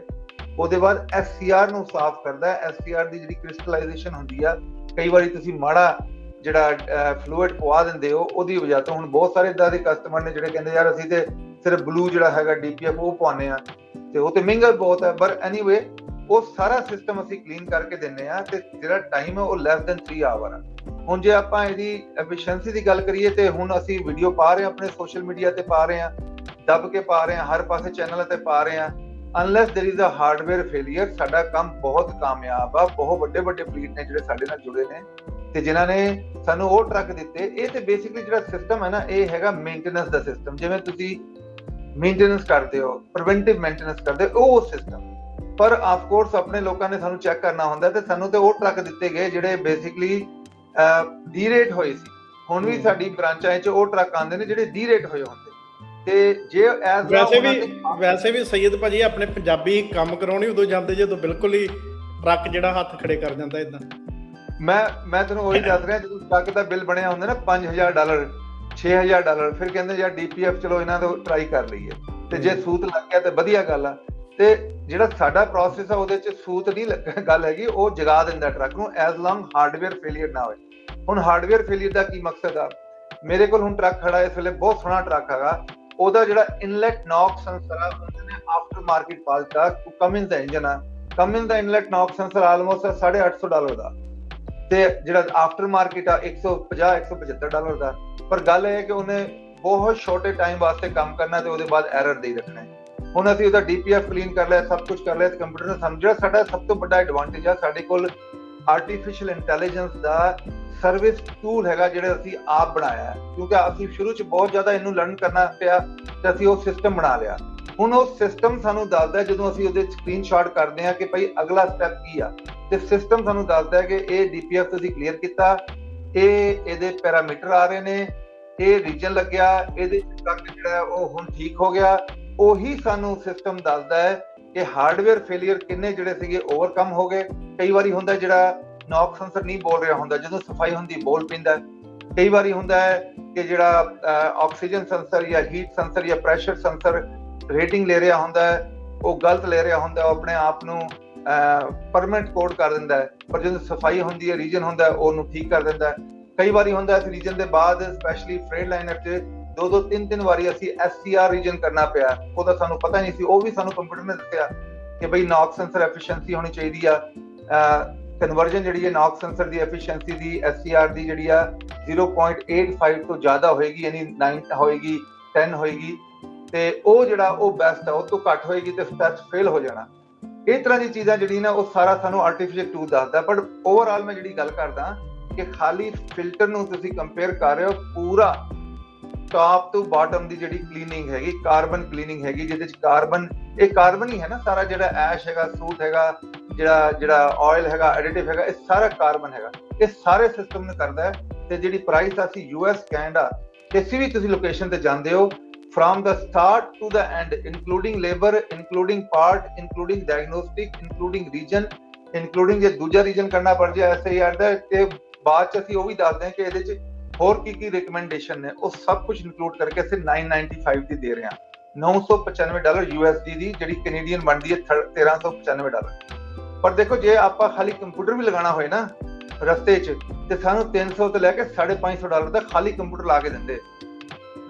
ਉਹਦੇ ਬਾਅਦ SCR ਨੂੰ ਸਾਫ਼ ਕਰਦਾ। SCR ਦੀ ਜਿਹੜੀ ਕ੍ਰਿਸਟਲਾਈਜੇਸ਼ਨ ਹੁੰਦੀ ਆ, ਕਈ ਵਾਰੀ ਤੁਸੀਂ ਮਾੜਾ ਜਿਹੜਾ ਫਲੂਇਡ ਪਵਾ ਦਿੰਦੇ ਹੋ, ਉਹਦੀ ਵਜ੍ਹਾ ਤੋਂ ਹੁਣ ਬਹੁਤ ਸਾਰੇ ਇਦਾਂ ਦੇ ਕਸਟਮਰ ਨੇ ਜਿਹੜੇ ਕਹਿੰਦੇ ਯਾਰ ਅਸੀਂ ਤੇ ਸਿਰਫ ਬਲੂ ਜਿਹੜਾ ਹੈਗਾ DPF ਉਹ ਪਵਾਉਂਦੇ ਆ, ਤੇ ਉਹ ਤੇ ਮਹਿੰਗਾ ਬਹੁਤ ਹੈ। ਪਰ ਐਨੀਵੇ ਉਹ ਸਾਰਾ ਸਿਸਟਮ ਅਸੀਂ ਕਲੀਨ ਕਰਕੇ ਦਿੰਦੇ ਆ, ਤੇ ਜਿਹੜਾ ਟਾਈਮ ਹੈ ਉਹ ਲੈਸ ਦੈਨ 3 ਆਵਰ ਆ। ਹੁਣ ਜੇ ਆਪਾਂ ਇਹਦੀ ਐਫੀਸ਼ੀਐਂਸੀ ਦੀ ਗੱਲ ਕਰੀਏ, ਤੇ ਹੁਣ ਅਸੀਂ ਵੀਡੀਓ ਪਾ ਰਹੇ ਹਾਂ ਆਪਣੇ ਸੋਸ਼ਲ ਮੀਡੀਆ ਤੇ, ਪਾ ਰਹੇ ਹਾਂ ਦੱਬ ਕੇ ਪਾ ਰਹੇ ਹਾਂ, ਹਰ ਪਾਸੇ ਚੈਨਲ ਤੇ ਪਾ ਰਹੇ ਹਾਂ। Unless there is a hardware failure, ਸਾਡਾ ਕੰਮ ਬਹੁਤ ਕਾਮਯਾਬ ਆ। ਬਹੁਤ ਵੱਡੇ ਵੱਡੇ ਫਲੀਟ ਨੇ ਜਿਹੜੇ ਸਾਡੇ ਨਾਲ ਜੁੜੇ ਨੇ, ਤੇ ਜਿਨ੍ਹਾਂ ਨੇ ਸਾਨੂੰ ਉਹ ਟਰੱਕ ਦਿੱਤੇ। ਇਹ ਤੇ ਬੇਸਿਕਲੀ ਜਿਹੜਾ ਸਿਸਟਮ ਹੈ ਨਾ, ਇਹ ਹੈਗਾ ਮੇਨਟੇਨੈਂਸ ਦਾ ਸਿਸਟਮ। ਜਿਵੇਂ ਤੁਸੀਂ ਮੇਨਟੇਨੈਂਸ ਕਰਦੇ ਹੋ, ਪ੍ਰੀਵੈਂਟਿਵ ਮੇਨਟੇਨੈਂਸ ਕਰਦੇ ਹੋ, ਉਹ ਸਿਸਟਮ। ਪਰ ਆਫ ਕੋਰਸ ਆਪਣੇ ਲੋਕਾਂ ਨੇ ਸਾਨੂੰ ਚੈੱਕ ਕਰਨਾ ਹੁੰਦਾ, ਤੇ ਸਾਨੂੰ ਤੇ ਉਹ ਟਰੱਕ ਦਿੱਤੇ ਗਏ ਜਿਹੜੇ ਬੇਸਿਕਲੀ ਡੀਰੇਟ ਹੋਏ ਸੀ। ਹੁਣ ਵੀ ਸਾਡੀ ਬ੍ਰਾਂਚਾਂ 'ਚ ਉਹ ਟਰੱਕ ਆਉਂਦੇ ਨੇ ਜਿਹੜੇ ਡੀਰੇਟ ਹੋਏ ਹੁੰਦੇ। ਤੇ ਜੇ ਵੈਸੇ ਵੀ ਸੈਯਦ ਭਾਜੀ ਆਪਣੇ ਪੰਜਾਬੀ ਕੰਮ ਕਰਾਉਣੀ ਉਦੋਂ ਜਾਂਦੇ ਜਦੋਂ ਬਿਲਕੁਲ ਹੀ ਟਰੱਕ ਜਿਹੜਾ ਹੱਥ ਖੜੇ ਕਰ ਜਾਂਦਾ। ਇਦਾਂ ਮੈਂ ਤੁਹਾਨੂੰ ਉਹੀ ਦੱਸ ਰਿਹਾ, ਜਦੋਂ ਟਰੱਕ ਦਾ ਬਿੱਲ ਬਣਿਆ ਹੁੰਦਾ ਨਾ $5000 $6000, ਫਿਰ ਕਹਿੰਦੇ ਯਾਰ DPF ਚਲੋ ਇਹਨਾਂ ਤੋਂ ਟਰਾਈ ਕਰ ਲਈਏ, ਤੇ ਜੇ ਸੂਤ ਲੱਗ ਗਿਆ ਤੇ ਵਧੀਆ ਗੱਲ ਆ। ਤੇ ਜਿਹੜਾ ਸਾਡਾ ਪ੍ਰੋਸੈਸ ਆ ਉਹਦੇ 'ਚ ਸੂਤ ਨਹੀਂ ਗੱਲ ਹੈਗੀ, ਉਹ ਜਗਾ ਦਿੰਦਾ ਟਰੱਕ ਨੂੰ, ਐਜ਼ ਲੌਂਗ ਹਾਰਡਵੇਅਰ ਫੇਲਿਅਰ ਨਾ ਹੋਏ। ਹੁਣ ਹਾਰਡਵੇਅਰ ਫੇਲਿਅਰ ਦਾ ਕੀ ਮਕਸਦ ਆ? ਮੇਰੇ ਕੋਲ ਹੁਣ ਟਰੱਕ ਖੜਾ ਇਸ ਵੇਲੇ, ਬਹੁਤ ਸੋਹਣਾ ਟਰੱਕ ਹੈਗਾ। ਉਹਦਾ ਜਿਹੜਾ ਇਨਲੈਟ ਨੌਕਸ ਸੈਂਸਰ ਆ, ਉਹਨੇ ਆਫਟਰ ਮਾਰਕੀਟ ਪਾ ਦਿੱਤਾ। ਕਮਿੰਸ ਦਾ ਇੰਜਨ ਆ, ਕਮਿੰਸ ਦਾ ਇਨਲੈਟ ਨੌਕਸ ਸੈਂਸਰ ਆਲਮੋਸਟ $850 ਦਾ, ਤੇ ਜਿਹੜਾ ਆਫਟਰ ਮਾਰਕੀਟ ਆ $150-175 ਦਾ। ਪਰ ਗੱਲ ਇਹ ਹੈ ਕਿ ਉਹਨੇ ਬਹੁਤ ਛੋਟੇ ਟਾਈਮ ਵਾਸਤੇ ਕੰਮ ਕਰਨਾ, ਤੇ ਉਹਦੇ ਬਾਅਦ ਐਰਰ ਦੇ ਰੱਖਣਾ ਹੈ। ਹੁਣ ਅਸੀਂ ਉਹਦਾ DPF ਕਲੀਨ ਕਰ ਲਿਆ, ਸਭ ਕੁਝ ਕਰ ਲਿਆ, ਤੇ ਕੰਪਿਊਟਰ ਨੇ ਸਾਨੂੰ, ਜਿਹੜਾ ਸਾਡਾ ਸਭ ਤੋਂ ਵੱਡਾ ਐਡਵਾਂਟੇਜ ਆ, ਸਾਡੇ ਕੋਲ ਆਰਟੀਫਿਸ਼ੀਅਲ ਇੰਟੈਲੀਜੈਂਸ ਦਾ ਸਰਵਿਸ ਟੂਲ ਹੈਗਾ, ਜਿਹੜਾ ਅਸੀਂ ਆਪ ਬਣਾਇਆ ਹੈ। ਕਿਉਂਕਿ ਅਸੀਂ ਸ਼ੁਰੂ 'ਚ ਬਹੁਤ ਜ਼ਿਆਦਾ ਇਹਨੂੰ ਲਰਨ ਕਰਨਾ ਪਿਆ, ਤੇ ਅਸੀਂ ਉਹ ਸਿਸਟਮ ਬਣਾ ਲਿਆ। ਹੁਣ ਉਹ ਸਿਸਟਮ ਸਾਨੂੰ ਦੱਸਦਾ, ਜਦੋਂ ਅਸੀਂ ਉਹਦੇ ਸਕਰੀਨਸ਼ਾਟ ਕਰਦੇ ਹਾਂ ਕਿ ਭਾਈ ਅਗਲਾ ਸਟੈਪ ਕੀ ਆ, ਤੇ ਸਿਸਟਮ ਸਾਨੂੰ ਦੱਸਦਾ ਕਿ ਇਹ DPF ਤੁਸੀਂ ਕਲੀਅਰ ਕੀਤਾ, ਇਹਦੇ ਪੈਰਾਮੀਟਰ ਆ ਰਹੇ ਨੇ, ਇਹ ਰੀਜਨ ਲੱਗਿਆ, ਇਹਦੇ ਟਰੱਕ ਜਿਹੜਾ ਉਹ ਹੁਣ ਠੀਕ ਹੋ ਗਿਆ। ਉਹੀ ਸਾਨੂੰ ਸਿਸਟਮ ਦੱਸਦਾ ਹੈ ਕਿ ਹਾਰਡਵੇਅਰ ਫੇਲਿਅਰ ਕਿੰਨੇ ਜਿਹੜੇ ਸੀਗੇ ਓਵਰਕਮ ਹੋ ਗਏ। ਕਈ ਵਾਰੀ ਹੁੰਦਾ ਜਿਹੜਾ ਨੌਕ ਸੈਂਸਰ ਨਹੀਂ ਬੋਲ ਰਿਹਾ ਹੁੰਦਾ, ਜਦੋਂ ਸਫਾਈ ਹੁੰਦੀ ਬੋਲ ਪੈਂਦਾ। ਕਈ ਵਾਰੀ ਹੁੰਦਾ ਹੈ ਕਿ ਜਿਹੜਾ ਆਕਸੀਜਨ ਸੈਂਸਰ ਜਾਂ ਹੀਟ ਸੈਂਸਰ ਜਾਂ ਪ੍ਰੈਸ਼ਰ ਸੈਂਸਰ ਰੇਟਿੰਗ ਲੈ ਰਿਹਾ ਹੁੰਦਾ ਹੈ, ਉਹ ਗਲਤ ਲੈ ਰਿਹਾ ਹੁੰਦਾ, ਉਹ ਆਪਣੇ ਆਪ ਨੂੰ ਪਰਮਨੈਂਟ ਕੋਡ ਕਰ ਦਿੰਦਾ ਹੈ। ਪਰ ਜਦੋਂ ਸਫਾਈ ਹੁੰਦੀ ਹੈ, ਰੀਜਨ ਹੁੰਦਾ, ਉਹਨੂੰ ਠੀਕ ਕਰ ਦਿੰਦਾ ਹੈ। ਕਈ ਵਾਰੀ ਹੁੰਦਾ ਇਸ ਰੀਜਨ ਦੇ ਬਾਅਦ ਸਪੈਸ਼ਲੀ ਫਰੇਟ ਲਾਈਨਰ 'ਚ 2-3 ਵਾਰੀ ਅਸੀਂ SCR ਰੀਜਨ ਕਰਨਾ ਪਿਆ, ਉਹਦਾ ਸਾਨੂੰ ਪਤਾ ਨਹੀਂ ਸੀ, ਉਹ ਵੀ ਸਾਨੂੰ ਕੰਪਿਊਟਰ ਨੇ ਦੱਸਿਆ ਕਿ ਬਈ ਨੌਕ ਸੈਂਸਰ ਐਫੀਸ਼ੀਐਂਸੀ ਹੋਣੀ ਚਾਹੀਦੀ ਆ, ਕਨਵਰਜਨ ਜਿਹੜੀ ਹੈ ਨੌਕ ਸੈਂਸਰ ਦੀ ਐਫੀਸ਼ੀਐਂਸੀ ਦੀ SCR ਦੀ ਜਿਹੜੀ ਆ 0.85 ਤੋਂ ਜ਼ਿਆਦਾ ਹੋਏਗੀ, ਯਾਨੀ 9 ਹੋਏਗੀ, 10 ਹੋਏਗੀ, ਤੇ ਉਹ ਜਿਹੜਾ ਉਹ ਬੈਸਟ ਆ, ਉਹ ਤੋਂ ਘੱਟ ਹੋਏਗੀ ਤੇ ਸਟੈਚ ਫੇਲ ਹੋ ਜਾਣਾ। ਇਸ ਤਰ੍ਹਾਂ ਦੀ ਚੀਜ਼ਾਂ ਜਿਹੜੀ ਨਾ ਉਹ ਸਾਰਾ ਸਾਨੂੰ ਆਰਟੀਫੀਸ਼ੀਅਲ ਟੂਲ ਦੱਸਦਾ। ਬਟ ਓਵਰਆਲ ਮੈਂ ਜਿਹੜੀ ਗੱਲ ਕਰਦਾ ਕਿ ਖਾਲੀ ਫਿਲਟਰ ਨੂੰ ਤੁਸੀਂ ਕੰਪੇਅਰ ਕਰ ਰਹੇ ਹੋ, ਪੂਰਾ ਟਾਪ ਤੋਂ ਬਾਟਮ ਦੀ ਜਿਹੜੀ ਕਲੀਨਿੰਗ ਹੈਗੀ, ਕਾਰਬਨ ਕਲੀਨਿੰਗ ਹੈਗੀ, ਜਿਹਦੇ ਚ ਕਾਰਬਨ, ਇਹ ਕਾਰਬਨ ਹੀ ਹੈ ਨਾ ਸਾਰਾ, ਜਿਹੜਾ ਐਸ਼ ਹੈਗਾ, ਸੂਟ ਹੈਗਾ, ਜਿਹੜਾ ਆਇਲ ਹੈਗਾ, ਐਡੀਟਿਵ ਹੈਗਾ, ਇਹ ਸਾਰਾ ਕਾਰਬਨ ਹੈਗਾ, ਇਹ ਸਾਰੇ ਸਿਸਟਮ ਨੂੰ ਕਰਦਾ ਹੈ। ਤੇ ਜਿਹੜੀ ਪ੍ਰਾਈਸ ਅਸੀਂ US ਕੈਨੇਡਾ ਕਿਸੇ ਵੀ ਤੁਸੀਂ ਲੋਕੇਸ਼ਨ ਤੇ ਜਾਂਦੇ ਹੋ, from the start to the end, including labor, including part, including diagnostic, including region, including ਜੇ ਦੂਜਾ ਰੀਜਨ ਕਰਨਾ ਪੜ ਜਾਏ SIR ਦਾ, ਤੇ ਬਾਅਦ ਚ ਅਸੀਂ ਉਹ ਵੀ ਦੱਸਦੇ ਹਾਂ ਕਿ ਇਹਦੇ ਚ ਹੋਰ ਕੀ ਰਿਕਮੈਂਡੇਸ਼ਨ ਨੇ, ਉਹ ਸਭ ਕੁਝ ਇਨਕਲੂਡ ਕਰਕੇ ਅਸੀਂ 995 ਦੀ ਦੇ ਰਹੇ ਹਾਂ, $995 USD ਦੀ, ਜਿਹੜੀ ਕੈਨੇਡੀਅਨ ਬਣਦੀ ਹੈ $1395। ਪਰ ਦੇਖੋ ਜੇ ਆਪਾਂ ਖਾਲੀ ਕੰਪਿਊਟਰ ਵੀ ਲਗਾਉਣਾ ਹੋਏ ਨਾ ਰਸਤੇ 'ਚ, ਤੇ ਸਾਨੂੰ 300 ਤੋਂ ਲੈ ਕੇ $550 ਦਾ ਖਾਲੀ ਕੰਪਿਊਟਰ ਲਾ ਕੇ ਦਿੰਦੇ।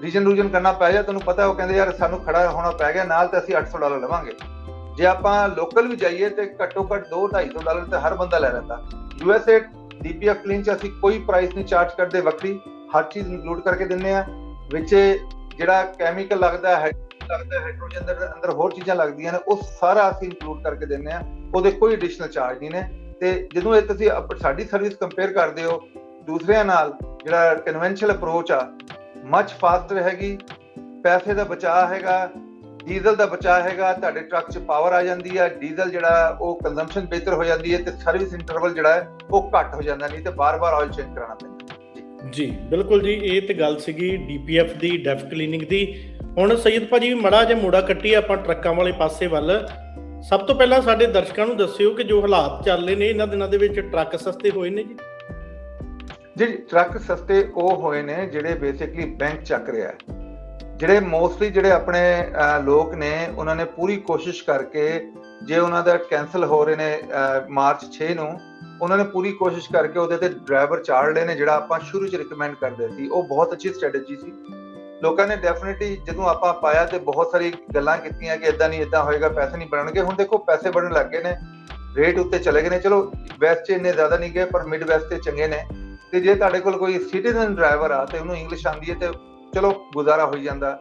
ਰੀਜਨ ਕਰਨਾ ਪੈ ਜਾ, ਤੁਹਾਨੂੰ ਪਤਾ, ਉਹ ਕਹਿੰਦੇ ਯਾਰ ਸਾਨੂੰ ਖੜਾ ਹੋਣਾ ਪੈ ਗਿਆ ਨਾਲ, ਤੇ ਅਸੀਂ $800 ਲਵਾਂਗੇ। ਜੇ ਆਪਾਂ ਲੋਕਲ ਵੀ ਜਾਈਏ ਤੇ ਘੱਟੋ ਘੱਟ $200-250 ਤੇ ਹਰ ਬੰਦਾ ਲੈ ਲੈਂਦਾ। USA DPF ਕਲੀਨ 'ਚ ਅਸੀਂ ਕੋਈ ਪ੍ਰਾਈਸ ਨਹੀਂ ਚਾਰਜ ਕਰਦੇ, ਵੱਖਰੀ ਹਰ ਚੀਜ਼ ਇਨਕਲੂਡ ਕਰਕੇ ਦਿੰਦੇ ਆ। ਵਿੱਚ ਜਿਹੜਾ ਕੈਮੀਕਲ ਲੱਗਦਾ ਹੈ, ਹਾਈਡਰੋਜਨ ਦੇ ਅੰਦਰ ਹੋਰ ਚੀਜ਼ਾਂ ਲੱਗਦੀਆਂ ਨੇ, ਉਹ ਸਾਰਾ ਅਸੀਂ ਇਨਕਲੂਡ ਕਰਕੇ ਦਿੰਦੇ ਆ, ਉਹਦੇ ਕੋਈ ਐਡੀਸ਼ਨਲ ਚਾਰਜ ਨਹੀਂ ਨੇ। ਤੇ ਜਦੋਂ ਇਹ ਤੁਸੀਂ ਸਾਡੀ ਸਰਵਿਸ ਕੰਪੇਅਰ ਕਰਦੇ ਹੋ ਦੂਸਰਿਆਂ ਨਾਲ, ਜਿਹੜਾ ਕਨਵੈਨਸ਼ਨਲ ਅਪਰੋਚ ਆ, ਮਚ ਫਾਸਟਰ ਹੈਗੀ, ਪੈਸੇ ਦਾ ਬਚਾਅ ਹੈਗਾ, ਡੀਜ਼ਲ ਦਾ ਬਚਾਅ ਹੈਗਾ, ਤੁਹਾਡੇ ਟਰੱਕ 'ਚ ਪਾਵਰ ਆ ਜਾਂਦੀ ਹੈ, ਡੀਜ਼ਲ ਜਿਹੜਾ ਉਹ ਕੰਜ਼ੰਪਸ਼ਨ ਬਿਹਤਰ ਹੋ ਜਾਂਦੀ ਹੈ, ਤੇ ਸਰਵਿਸ ਇੰਟਰਵਲ ਜਿਹੜਾ ਹੈ ਉਹ ਘੱਟ ਹੋ ਜਾਂਦਾ, ਨਹੀਂ ਤੇ ਬਾਰ-ਬਾਰ ਆਇਲ ਚੇਂਜ ਕਰਾਉਣਾ ਪੈਂਦਾ। ਜੀ ਬਿਲਕੁਲ ਜੀ, ਇਹ ਤੇ ਗੱਲ ਸੀਗੀ DPF ਦੀ, ਡੈਫ ਕਲੀਨਿੰਗ ਦੀ। ਹੁਣ ਸਈਦ ਭਾਜੀ ਮੜਾ ਜਿਹਾ ਮੋੜਾ ਕੱਟੀ ਆਪਾਂ ਟਰੱਕਾਂ ਵਾਲੇ ਪਾਸੇ ਵੱਲ। ਸਭ ਤੋਂ ਪਹਿਲਾਂ ਸਾਡੇ ਦਰਸ਼ਕਾਂ ਨੂੰ ਦੱਸਿਓ ਕਿ ਜੋ ਹਾਲਾਤ ਚੱਲ ਰਹੇ ਨੇ ਇਹਨਾਂ ਦਿਨਾਂ ਦੇ ਵਿੱਚ, ਟਰੱਕ ਸਸਤੇ ਹੋਏ ਨੇ ਜੀ? ਜੀ ਟਰੱਕ ਸਸਤੇ ਉਹ ਹੋਏ ਨੇ ਜਿਹੜੇ ਬੇਸਿਕਲੀ ਬੈਂਕ ਚੱਕ ਰਿਹਾ ਹੈ। ਜਿਹੜੇ ਮੋਸਟਲੀ ਜਿਹੜੇ ਆਪਣੇ ਲੋਕ ਨੇ, ਉਹਨਾਂ ਨੇ ਪੂਰੀ ਕੋਸ਼ਿਸ਼ ਕਰਕੇ, ਜੇ ਉਹਨਾਂ ਦਾ ਕੈਂਸਲ ਹੋ ਰਹੇ ਨੇ ਮਾਰਚ 6 ਨੂੰ, ਉਹਨਾਂ ਨੇ ਪੂਰੀ ਕੋਸ਼ਿਸ਼ ਕਰਕੇ ਉਹਦੇ ਤੇ ਡਰਾਈਵਰ ਚਾੜ ਲਏ ਨੇ, ਜਿਹੜਾ ਆਪਾਂ ਸ਼ੁਰੂ 'ਚ ਰਿਕਮੈਂਡ ਕਰਦੇ ਸੀ। ਉਹ ਬਹੁਤ ਅੱਛੀ ਸਟ੍ਰੈਟਜੀ ਸੀ। ਲੋਕਾਂ ਨੇ ਡੈਫੀਨਿਟਲੀ ਜਦੋਂ ਆਪਾਂ ਪਾਇਆ ਤੇ ਬਹੁਤ ਸਾਰੀ ਗੱਲਾਂ ਕੀਤੀਆਂ ਕਿ ਇਦਾਂ ਨਹੀਂ, ਇਦਾਂ ਹੋਏਗਾ, ਪੈਸੇ ਨਹੀਂ ਬਣਨਗੇ। ਹੁਣ ਦੇਖੋ ਪੈਸੇ ਬਣਨ ਲੱਗ ਗਏ ਨੇ, ਰੇਟ ਉੱਤੇ ਚਲੇ ਗਏ ਨੇ। ਚਲੋ ਵੈਸਟ 'ਚ ਇੰਨੇ ਜ਼ਿਆਦਾ ਨਹੀਂ ਗਏ, ਪਰ ਮਿਡ ਵੈਸਟ ਤੇ ਚੰਗੇ ਨੇ। ਤੇ ਜੇ ਤੁਹਾਡੇ ਕੋਲ ਕੋਈ ਸਿਟੀਜ਼ਨ ਡਰਾਈਵਰ ਆ ਤੇ ਉਹਨੂੰ ਇੰਗਲਿਸ਼ ਆਉਂਦੀ ਹੈ ਤੇ ਚਲੋ ਗੁਜ਼ਾਰਾ ਹੋਈ ਜਾਂਦਾ।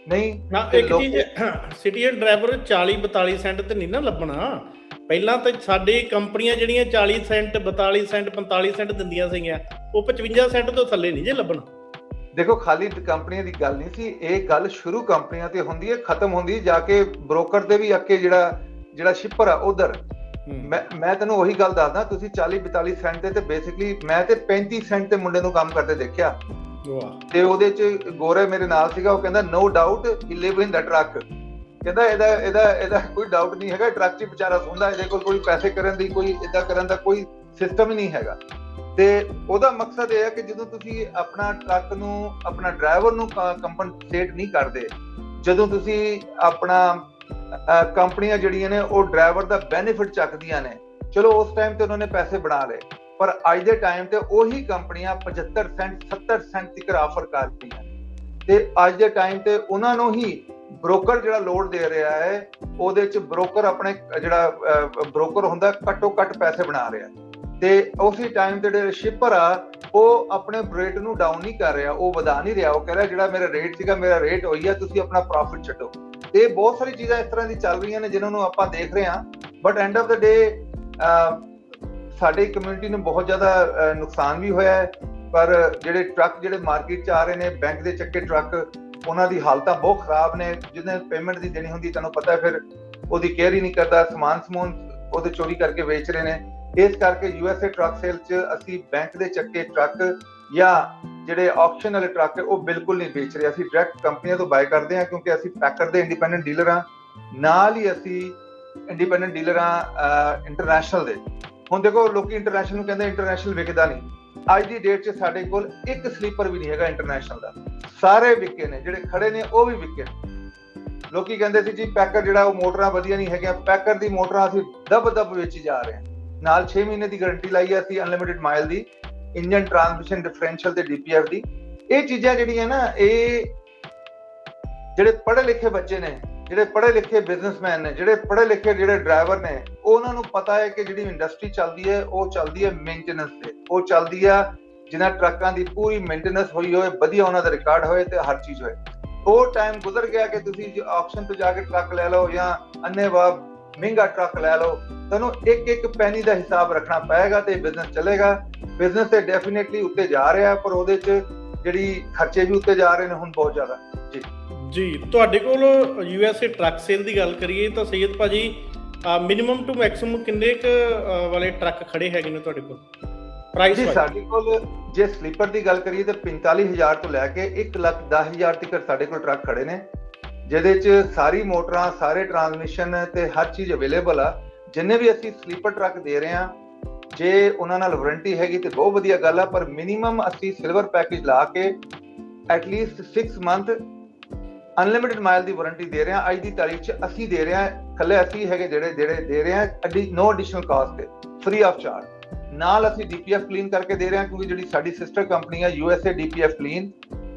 ਨਹੀਂ ਇੱਕ ਚੀਜ਼, ਸਿਟੀਜ਼ਨ ਡਰਾਈਵਰ 40-42 ਸੈਂਟ ਤੇ ਨਹੀਂ ਨਾ ਲੱਭਣਾ। ਪਹਿਲਾਂ ਤਾਂ ਸਾਡੀ ਕੰਪਨੀਆਂ ਜਿਹੜੀਆਂ 40 ਸੈਂਟ, 42 ਸੈਂਟ, 45 ਸੈਂਟ ਦਿੰਦੀਆਂ ਸੀਗੀਆਂ, ਉਹ 55 ਸੈਂਟ ਤੋਂ ਥੱਲੇ ਨਹੀਂ ਜੇ ਲੱਭਣਾ। ਦੇਖੋ ਖਾਲੀ ਕੰਪਨੀਆਂ ਦੀ ਗੱਲ ਨਹੀਂ ਸੀ, ਇਹ ਗੱਲ ਸ਼ੁਰੂ ਕੰਪਨੀਆਂ ਤੇ ਹੁੰਦੀ ਹੈ, ਖਤਮ ਹੁੰਦੀ ਜਾ ਕੇ ਬ੍ਰੋਕਰ ਦੇ ਵੀ ਅੱਗੇ, ਜਿਹੜਾ ਸ਼ਿਪਰ ਆ ਉਧਰ। ਮੈਂ ਤੈਨੂੰ ਉਹੀ ਗੱਲ ਦੱਸਦਾ, ਤੁਸੀਂ 40-42 ਸੈਂਟ ਤੇ ਬੇਸਿਕਲੀ ਮੈਂ ਤੇ 35 ਸੈਂਟ ਤੇ ਮੁੰਡੇ ਨੂੰ ਕੰਮ ਕਰਦੇ ਦੇਖਿਆ। ਤੇ ਉਹਦੇ ਚ ਗੋਰੇ ਮੇਰੇ ਨਾਲ ਸੀਗਾ, ਉਹ ਕਹਿੰਦਾ ਨੋ ਡਾਊਟ ਹੀ ਲਿਵ ਇਨ ਦਾ ਟਰੱਕ। ਕਹਿੰਦਾ ਇਹਦਾ ਕੋਈ ਡਾਊਟ ਨਹੀਂ ਹੈਗਾ, ਟਰੱਕ 'ਚ ਵਿਚਾਰਾ ਸੌਂਦਾ, ਇਹਦੇ ਕੋਲ ਕੋਈ ਪੈਸੇ ਕਰਨ ਦੀ, ਕੋਈ ਏਦਾਂ ਕਰਨ ਦਾ ਕੋਈ ਸਿਸਟਮ ਹੀ ਨਹੀਂ ਹੈਗਾ। ਤੇ ਉਹਦਾ ਮਕਸਦ ਇਹ ਹੈ ਕਿ ਜਦੋਂ ਤੁਸੀਂ ਆਪਣਾ ਟਰੱਕ ਨੂੰ, ਆਪਣਾ ਡਰਾਈਵਰ ਨੂੰ ਕੰਪਨਸੇਟ ਨਹੀਂ ਕਰਦੇ, ਜਦੋਂ ਤੁਸੀਂ ਆਪਣਾ ਕੰਪਨੀਆਂ ਜਿਹੜੀਆਂ ਨੇ ਉਹ ਡਰਾਈਵਰ ਦਾ ਬੈਨੀਫਿਟ ਚੱਕਦੀਆਂ ਨੇ, ਚਲੋ ਉਸ ਟਾਈਮ ਤੇ ਉਹਨਾਂ ਨੇ ਪੈਸੇ ਬਣਾ ਲਏ, ਪਰ ਅੱਜ ਦੇ ਟਾਈਮ ਤੇ ਉਹੀ ਕੰਪਨੀਆਂ 75 ਸੈਂਟ 70 ਸੈਂਟ ਤੱਕ ਆਫਰ ਕਰਦੀਆਂ। ਤੇ ਅੱਜ ਦੇ ਟਾਈਮ ਤੇ ਉਹਨਾਂ ਨੂੰ ਹੀ ਬ੍ਰੋਕਰ ਜਿਹੜਾ ਲੋਡ ਦੇ ਰਿਹਾ ਹੈ, ਉਹਦੇ ਚ ਬ੍ਰੋਕਰ ਆਪਣੇ ਜਿਹੜਾ ਬ੍ਰੋਕਰ ਹੁੰਦਾ ਘੱਟੋ ਘੱਟ ਪੈਸੇ ਬਣਾ ਰਿਹਾ, ਤੇ ਉਸੇ ਟਾਈਮ ਤੇ ਜਿਹੜੇ ਸ਼ਿਪਰ ਆ ਉਹ ਆਪਣੇ ਰੇਟ ਨੂੰ ਡਾਊਨ ਨਹੀਂ ਕਰ ਰਿਹਾ, ਉਹ ਵਧਾ ਨਹੀਂ ਰਿਹਾ। ਉਹ ਕਹਿ ਰਿਹਾ ਜਿਹੜਾ ਮੇਰਾ ਰੇਟ ਸੀਗਾ, ਮੇਰਾ ਰੇਟ ਹੋਈ ਆ, ਤੁਸੀਂ ਆਪਣਾ ਪ੍ਰੋਫਿਟ ਛੱਡੋ। ਤੇ ਬਹੁਤ ਸਾਰੀ ਚੀਜ਼ਾਂ ਇਸ ਤਰ੍ਹਾਂ ਦੀ ਚੱਲ ਰਹੀਆਂ ਨੇ ਜਿਨ੍ਹਾਂ ਨੂੰ ਆਪਾਂ ਦੇਖ ਰਹੇ ਹਾਂ। ਬਟ ਐਂਡ ਆਫ ਦਾ ਡੇ ਸਾਡੀ ਕਮਿਊਨਿਟੀ ਨੂੰ ਬਹੁਤ ਜ਼ਿਆਦਾ ਨੁਕਸਾਨ ਵੀ ਹੋਇਆ ਹੈ। ਪਰ ਜਿਹੜੇ ਟਰੱਕ ਜਿਹੜੇ ਮਾਰਕੀਟ 'ਚ ਆ ਰਹੇ ਨੇ, ਬੈਂਕ ਦੇ ਚੱਕੇ ਟਰੱਕ, ਉਹਨਾਂ ਦੀ ਹਾਲਤਾਂ ਬਹੁਤ ਖਰਾਬ ਨੇ। ਜਿਹਨੇ ਪੇਮੈਂਟ ਦੀ ਦੇਣੀ ਹੁੰਦੀ, ਤੁਹਾਨੂੰ ਪਤਾ ਫਿਰ ਉਹਦੀ ਕੇਅਰ ਹੀ ਨਹੀਂ ਕਰਦਾ, ਸਮਾਨ ਉਹਦੇ ਚੋਰੀ ਕਰਕੇ ਵੇਚ ਰਹੇ ਨੇ। ਇਸ ਕਰਕੇ USA ਟਰੱਕ ਸੇਲ 'ਚ ਅਸੀਂ ਬੈਂਕ ਦੇ ਚੱਕੇ ਟਰੱਕ ਜਾਂ ਜਿਹੜੇ ਆਕਸ਼ਨ ਵਾਲੇ ਟਰੱਕ ਉਹ ਬਿਲਕੁਲ ਨਹੀਂ ਵੇਚ ਰਹੇ। ਅਸੀਂ ਡਾਇਰੈਕਟ ਕੰਪਨੀਆਂ ਤੋਂ ਬਾਏ ਕਰਦੇ ਹਾਂ, ਕਿਉਂਕਿ ਅਸੀਂ ਪੈਕਰ ਦੇ ਇੰਡੀਪੈਂਡੈਂਟ ਡੀਲਰ ਹਾਂ, ਨਾਲ ਹੀ ਅਸੀਂ ਇੰਡੀਪੈਂਡੈਂਟ ਡੀਲਰ ਹਾਂ ਇੰਟਰਨੈਸ਼ਨਲ ਦੇ। ਹੁਣ ਦੇਖੋ ਲੋਕੀ ਇੰਟਰਨੈਸ਼ਨਲ ਨੂੰ ਕਹਿੰਦੇ ਇੰਟਰਨੈਸ਼ਨਲ ਵਿਕਦਾ ਨਹੀਂ। ਅੱਜ ਦੀ ਡੇਟ 'ਚ ਸਾਡੇ ਕੋਲ ਇੱਕ ਸਲੀਪਰ ਵੀ ਨਹੀਂ ਹੈਗਾ ਇੰਟਰਨੈਸ਼ਨਲ ਦਾ, ਸਾਰੇ ਵਿਕੇ ਨੇ, ਜਿਹੜੇ ਖੜੇ ਨੇ ਉਹ ਵੀ ਵਿਕੇ ਨੇ। ਲੋਕੀ ਕਹਿੰਦੇ ਸੀ ਜੀ ਪੈਕਰ ਜਿਹੜਾ ਉਹ ਮੋਟਰਾਂ ਵਧੀਆ ਨਹੀਂ ਹੈਗੀਆਂ, ਪੈਕਰ ਦੀ ਮੋਟਰਾਂ ਅਸੀਂ ਦਬ ਵੇਚੀ ਜਾ ਰਹੇ ਹਾਂ। ਨਾਲ 6 ਮਹੀਨੇ ਦੀ ਗਾਰੰਟੀ ਲਾਈ ਹੈ ਅਸੀਂ ਅਨਲਿਮਿਟਿਡ ਮਾਈਲ ਦੀ, ਇੰਜਨ ਟਰਾਂਸਮਿਸ਼ਨ ਡਿਫਰੈਂਸ਼ੀਅਲ ਤੇ DPF ਦੀ। ਇਹ ਚੀਜ਼ਾਂ ਜਿਹੜੀਆਂ ਨਾ, ਇਹ ਜਿਹੜੇ ਪੜ੍ਹੇ ਲਿਖੇ ਬੱਚੇ ਨੇ, ਜਿਹੜੇ ਪੜ੍ਹੇ ਲਿਖੇ ਬਿਜ਼ਨਸਮੈਨ ਨੇ, ਜਿਹੜੇ ਪੜ੍ਹੇ ਲਿਖੇ ਜਿਹੜੇ ਡਰਾਈਵਰ ਨੇ, ਉਹਨਾਂ ਨੂੰ ਪਤਾ ਹੈ ਕਿ ਜਿਹੜੀ ਇੰਡਸਟਰੀ ਚੱਲਦੀ ਹੈ ਉਹ ਚੱਲਦੀ ਹੈ ਮੇਨਟੇਨੈਂਸ ਤੇ, ਉਹ ਚੱਲਦੀ ਆ ਜਿਨ੍ਹਾਂ ਟਰੱਕਾਂ ਦੀ ਪੂਰੀ ਮੇਨਟੇਨੈਂਸ ਹੋਈ ਹੋਏ, ਵਧੀਆ ਉਹਨਾਂ ਦਾ ਰਿਕਾਰਡ ਹੋਏ ਤੇ ਹਰ ਚੀਜ਼ ਹੋਏ। ਉਹ ਟਾਈਮ ਗੁਜ਼ਰ ਗਿਆ ਕਿ ਤੁਸੀਂ ਆਕਸ਼ਨ ਤੋਂ ਜਾ ਕੇ ਟਰੱਕ ਲੈ ਲਓ ਜਾਂ ਅੰਨ੍ਹੇਵਾਹ ਮਹਿੰਗਾ ਟਰੱਕ ਲੈ ਲਓ। ਤੁਹਾਨੂੰ ਇੱਕ ਇੱਕ ਪੈਨੀ ਦਾ ਹਿਸਾਬ ਰੱਖਣਾ ਪਏਗਾ ਤੇ ਬਿਜ਼ਨਸ ਚੱਲੇਗਾ। ਬਿਜ਼ਨਸ ਤੇ ਡੈਫੀਨੇਟਲੀ ਉੱਤੇ ਜਾ ਰਿਹਾ, ਪਰ ਉਹਦੇ 'ਚ ਜਿਹੜੀ ਖਰਚੇ ਵੀ ਉੱਤੇ ਜਾ ਰਹੇ ਨੇ ਹੁਣ ਬਹੁਤ ਜ਼ਿਆਦਾ। ਜੀ ਤੁਹਾਡੇ ਕੋਲ USA ਟਰੱਕ ਸੇਲ ਦੀ ਗੱਲ ਕਰੀਏ ਤਾਂ ਸੈਯਦ ਭਾਜੀ ਮਿਨੀਮਮ ਟੂ ਮੈਕਸਿਮਮ ਕਿੰਨੇ ਕੁ ਵਾਲੇ ਟਰੱਕ ਖੜੇ ਹੈਗੇ ਨੇ ਤੁਹਾਡੇ ਕੋਲ ਪ੍ਰਾਈਸ? ਜੀ ਸਾਡੇ ਕੋਲ ਜੇ ਸਲੀਪਰ ਦੀ ਗੱਲ ਕਰੀਏ ਤਾਂ 45,000 ਤੋਂ ਲੈ ਕੇ 1,10,000 ਤੱਕ ਸਾਡੇ ਕੋਲ ਟਰੱਕ ਖੜੇ ਨੇ, ਜਿਹਦੇ 'ਚ ਸਾਰੀ ਮੋਟਰਾਂ, ਸਾਰੇ ਟਰਾਂਸਮਿਸ਼ਨ ਤੇ ਹਰ ਚੀਜ਼ ਅਵੇਲੇਬਲ ਆ। ਜਿੰਨੇ ਵੀ ਅਸੀਂ ਸਲੀਪਰ ਟਰੱਕ ਦੇ ਰਹੇ ਹਾਂ, ਜੇ ਉਹਨਾਂ ਨਾਲ ਵਾਰੰਟੀ ਹੈਗੀ ਤੇ ਬਹੁਤ ਵਧੀਆ ਗੱਲ ਆ, ਪਰ ਮਿਨੀਮਮ ਅਸੀਂ ਸਿਲਵਰ ਪੈਕੇਜ ਲਾ ਕੇ ਐਟਲੀਸਟ 6 ਮੰਥ ਅਨਲਿਮਿਟਿਡ ਮਾਈਲ ਦੀ ਵਾਰੰਟੀ ਦੇ ਰਹੇ ਹਾਂ। ਅੱਜ ਦੀ ਤਾਰੀਖ 'ਚ ਅਸੀਂ ਦੇ ਰਹੇ ਹਾਂ, ਇਕੱਲੇ ਅਸੀਂ ਹੈਗੇ ਜਿਹੜੇ ਦੇ ਰਹੇ ਹਾਂ, ਨੋ ਐਡੀਸ਼ਨਲ ਕਾਸਟ ਤੇ, ਫ੍ਰੀ ਆਫ ਚਾਰਜ। ਨਾਲ ਅਸੀਂ DPF ਕਲੀਨ ਕਰਕੇ ਦੇ ਰਹੇ ਹਾਂ, ਕਿਉਂਕਿ ਜਿਹੜੀ ਸਾਡੀ ਸਿਸਟਰ ਕੰਪਨੀ ਆ USA DPF ਕਲੀਨ,